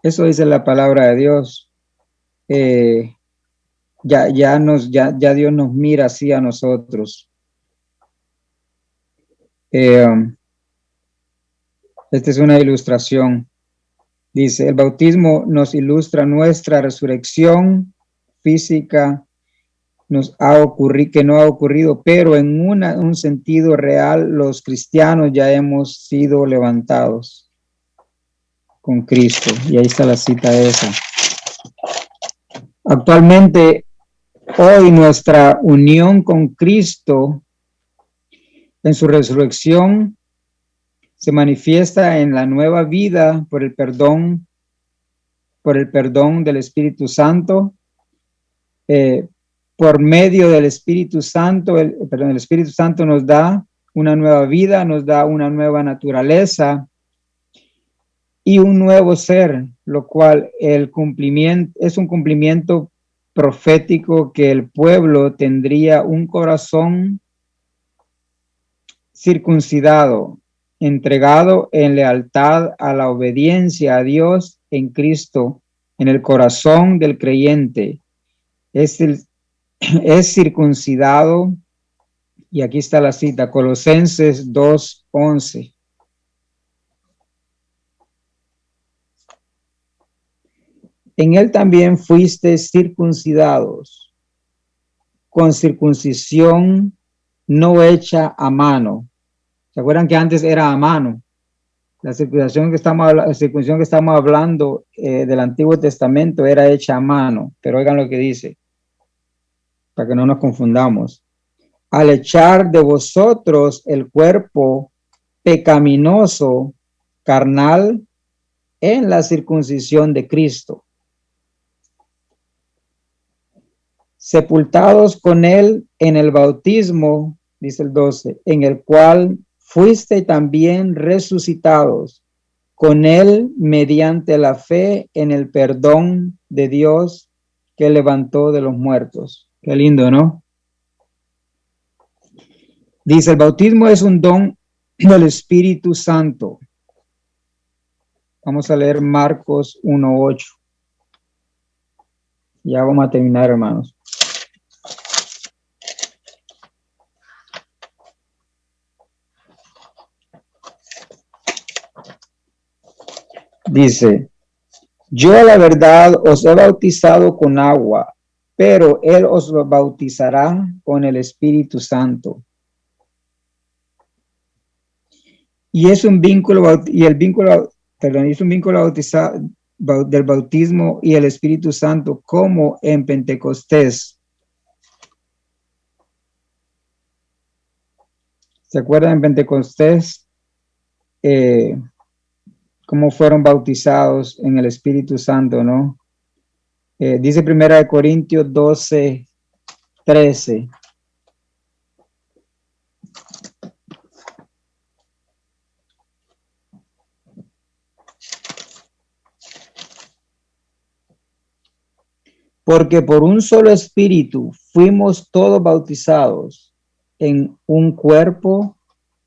Eso dice la palabra de Dios. Ya Dios nos mira así a nosotros. Esta es una ilustración. Dice, el bautismo nos ilustra nuestra resurrección física, que no ha ocurrido, pero en un sentido real, los cristianos ya hemos sido levantados con Cristo. Y ahí está la cita esa. Actualmente, hoy nuestra unión con Cristo en su resurrección se manifiesta en la nueva vida por el perdón del Espíritu Santo, por medio del Espíritu Santo. El Espíritu Santo nos da una nueva vida, nos da una nueva naturaleza y un nuevo ser, lo cual es un cumplimiento profético que el pueblo tendría un corazón circuncidado, entregado en lealtad a la obediencia a Dios en Cristo, en el corazón del creyente. Es circuncidado, y aquí está la cita, Colosenses 2:11. En él también fuiste circuncidados, con circuncisión no hecha a mano. ¿Se acuerdan que antes era a mano? La circuncisión que estamos hablando del Antiguo Testamento era hecha a mano, pero oigan lo que dice, para que no nos confundamos. Al echar de vosotros el cuerpo pecaminoso, carnal, en la circuncisión de Cristo, sepultados con él en el bautismo, dice el 12, en el cual fuiste también resucitados con él mediante la fe en el perdón de Dios que levantó de los muertos. Qué lindo, ¿no? Dice, el bautismo es un don del Espíritu Santo. Vamos a leer Marcos 1:8. Ya vamos a terminar, hermanos. Dice, yo a la verdad os he bautizado con agua, pero él os bautizará con el Espíritu Santo. Y es un vínculo, del bautismo y el Espíritu Santo, como en Pentecostés. ¿Se acuerdan en Pentecostés? Cómo fueron bautizados en el Espíritu Santo, ¿no? Dice 1 Corintios 12:13. Porque por un solo espíritu fuimos todos bautizados en un cuerpo,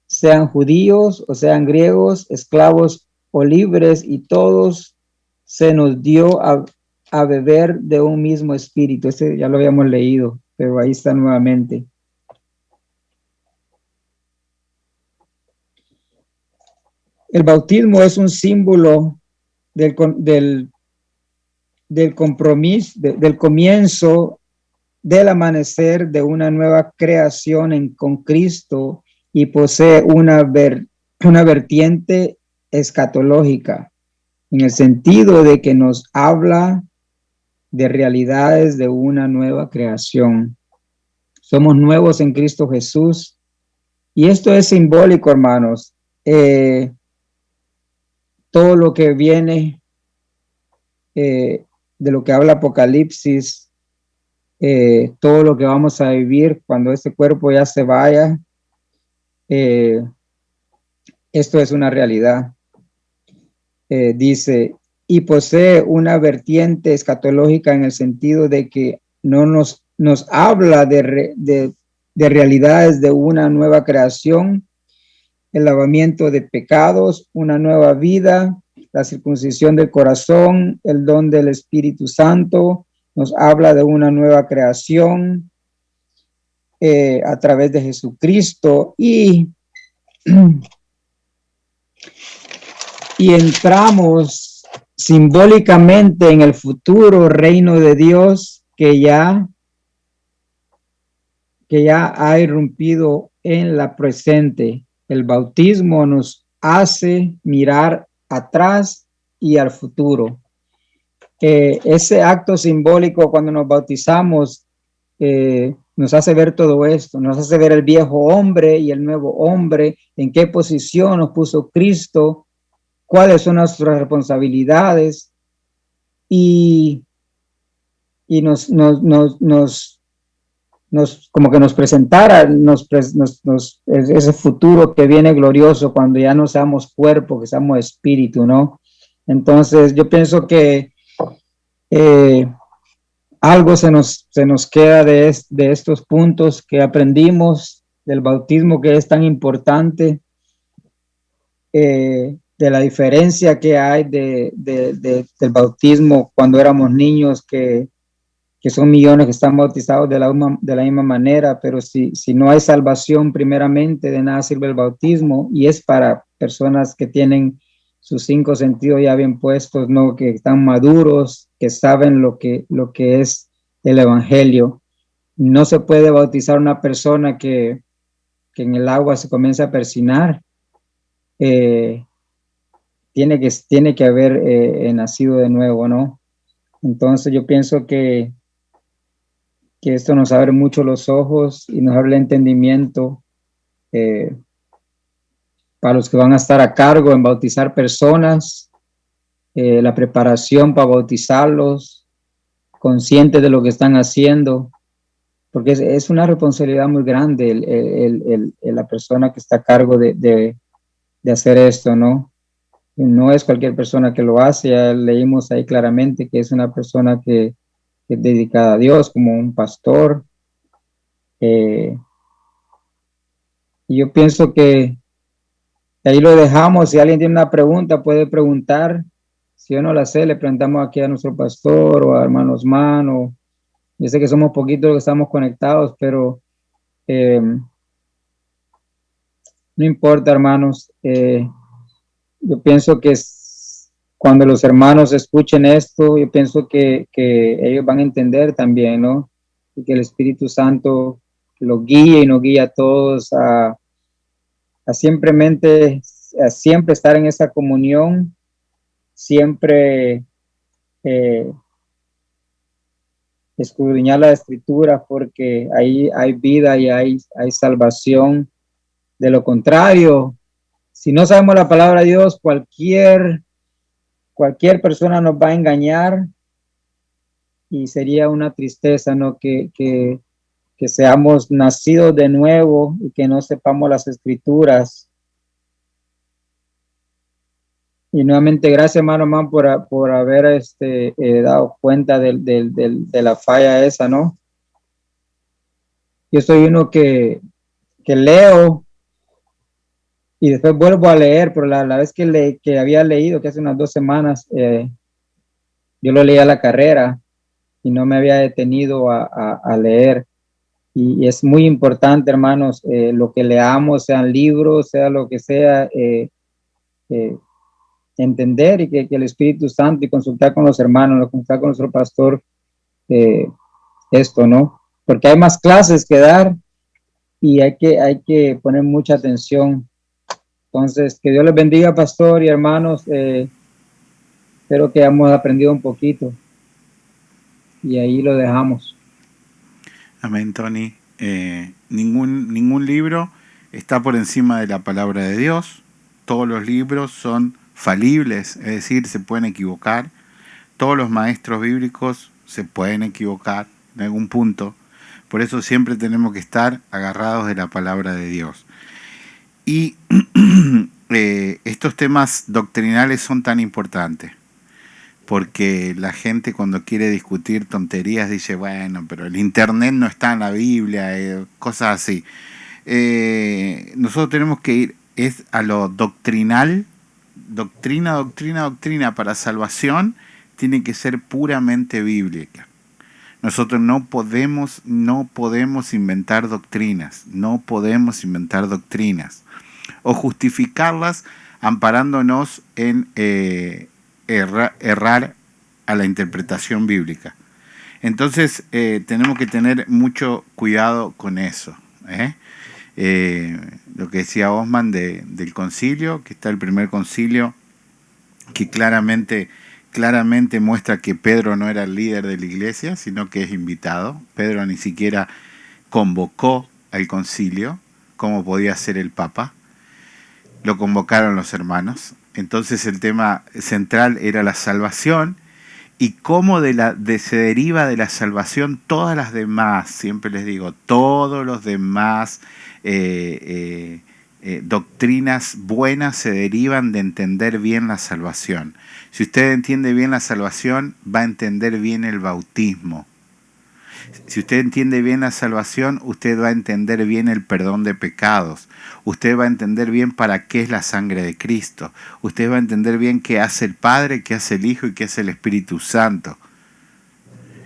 sean judíos o sean griegos, esclavos o libres, y todos se nos dio a beber de un mismo espíritu. Este ya lo habíamos leído, pero ahí está nuevamente. El bautismo es un símbolo del compromiso, del comienzo del amanecer de una nueva creación con Cristo, y posee una vertiente escatológica. en el sentido de que nos habla de realidades de una nueva creación. Somos nuevos en Cristo Jesús. Y esto es simbólico, hermanos. Todo lo que viene de lo que habla Apocalipsis, todo lo que vamos a vivir cuando este cuerpo ya se vaya, esto es una realidad. Dice, y posee una vertiente escatológica en el sentido de que no nos habla de realidades de una nueva creación, el lavamiento de pecados, una nueva vida, la circuncisión del corazón, el don del Espíritu Santo, nos habla de una nueva creación a través de Jesucristo y entramos simbólicamente en el futuro reino de Dios que ya ha irrumpido en la presente. El bautismo nos hace mirar atrás y al futuro. Ese acto simbólico cuando nos bautizamos nos hace ver todo esto, nos hace ver el viejo hombre y el nuevo hombre, en qué posición nos puso Cristo, cuáles son nuestras responsabilidades y nos como que nos presentara ese futuro que viene glorioso cuando ya no seamos cuerpo, que seamos espíritu, ¿no? Entonces yo pienso que algo se nos queda de estos puntos que aprendimos del bautismo, que es tan importante, de la diferencia que hay del bautismo cuando éramos niños, que son millones que están bautizados de la misma manera, pero si no hay salvación primeramente, de nada sirve el bautismo, y es para personas que tienen sus 5 sentidos ya bien puestos, ¿no? Que están maduros, que saben lo que es el evangelio. No se puede bautizar una persona que en el agua se comienza a persinar. Tiene que haber nacido de nuevo, ¿no? Entonces yo pienso que esto nos abre mucho los ojos y nos abre el entendimiento para los que van a estar a cargo en bautizar personas, la preparación para bautizarlos, conscientes de lo que están haciendo, porque es una responsabilidad muy grande la persona que está a cargo de hacer esto, ¿no? No es cualquier persona que lo hace, ya leímos ahí claramente que es una persona que es dedicada a Dios, como un pastor. Y yo pienso que ahí lo dejamos. Si alguien tiene una pregunta, puede preguntar. Si yo no la sé, le preguntamos aquí a nuestro pastor o a hermanos Mano. Yo sé que somos poquitos los que estamos conectados, pero no importa, hermanos. Yo pienso que cuando los hermanos escuchen esto, yo pienso que ellos van a entender también, ¿no? Y que el Espíritu Santo los guíe y nos guíe a todos a siempre estar en esa comunión, siempre escudriñar la Escritura, porque ahí hay vida y hay salvación. De lo contrario, si no sabemos la palabra de Dios, cualquier persona nos va a engañar y sería una tristeza, ¿no? Que seamos nacidos de nuevo y que no sepamos las Escrituras. Y nuevamente, gracias, hermano Man, por haber dado cuenta de la falla esa, ¿no? Yo soy uno que leo y después vuelvo a leer, pero la vez que había leído, que hace unas 2 semanas, yo lo leí a la carrera y no me había detenido a leer. Y es muy importante, hermanos, lo que leamos, sean libros, sea lo que sea, entender y que el Espíritu Santo, y consultar con los hermanos, consultar con nuestro pastor, esto, ¿no? Porque hay más clases que dar y hay que poner mucha atención. Entonces, que Dios les bendiga, pastor y hermanos. espero que hayamos aprendido un poquito y ahí lo dejamos. Amén, Tony. Ningún libro está por encima de la palabra de Dios. Todos los libros son falibles, es decir, se pueden equivocar. Todos los maestros bíblicos se pueden equivocar en algún punto. Por eso siempre tenemos que estar agarrados de la palabra de Dios. Y estos temas doctrinales son tan importantes, porque la gente cuando quiere discutir tonterías dice, bueno, pero el internet no está en la Biblia, cosas así. Nosotros tenemos que ir a lo doctrinal, doctrina para salvación, tiene que ser puramente bíblica. Nosotros no podemos inventar doctrinas, o justificarlas amparándonos en errar a la interpretación bíblica. Entonces tenemos que tener mucho cuidado con eso. Lo que decía Osman del concilio, que está el primer concilio, que claramente muestra que Pedro no era el líder de la iglesia, sino que es invitado. Pedro ni siquiera convocó al concilio, como podía ser el Papa. Lo convocaron los hermanos. Entonces el tema central era la salvación y cómo se deriva de la salvación todas las demás, siempre les digo, todos los demás doctrinas buenas se derivan de entender bien la salvación. Si usted entiende bien la salvación, va a entender bien el bautismo. Si usted entiende bien la salvación, usted va a entender bien el perdón de pecados. Usted va a entender bien para qué es la sangre de Cristo. Usted va a entender bien qué hace el Padre, qué hace el Hijo y qué hace el Espíritu Santo.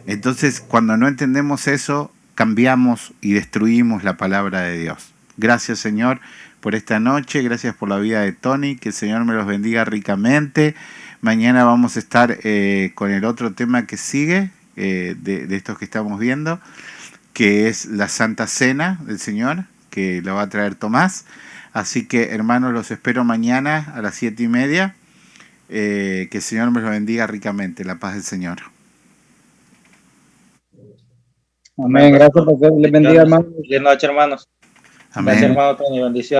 Entonces, cuando no entendemos eso, cambiamos y destruimos la palabra de Dios. Gracias, Señor, por esta noche. Gracias por la vida de Tony. Que el Señor me los bendiga ricamente. Mañana vamos a estar con el otro tema que sigue, de estos que estamos viendo, que es la Santa Cena del Señor, que lo va a traer Tomás. Así que, hermanos, los espero mañana a las 7:30. Que el Señor me los bendiga ricamente. La paz del Señor. Amén. Gracias por que les bendiga, hermano. Buenas noches, hermanos. Amén. Gracias, hermano Tony. Bendiciones.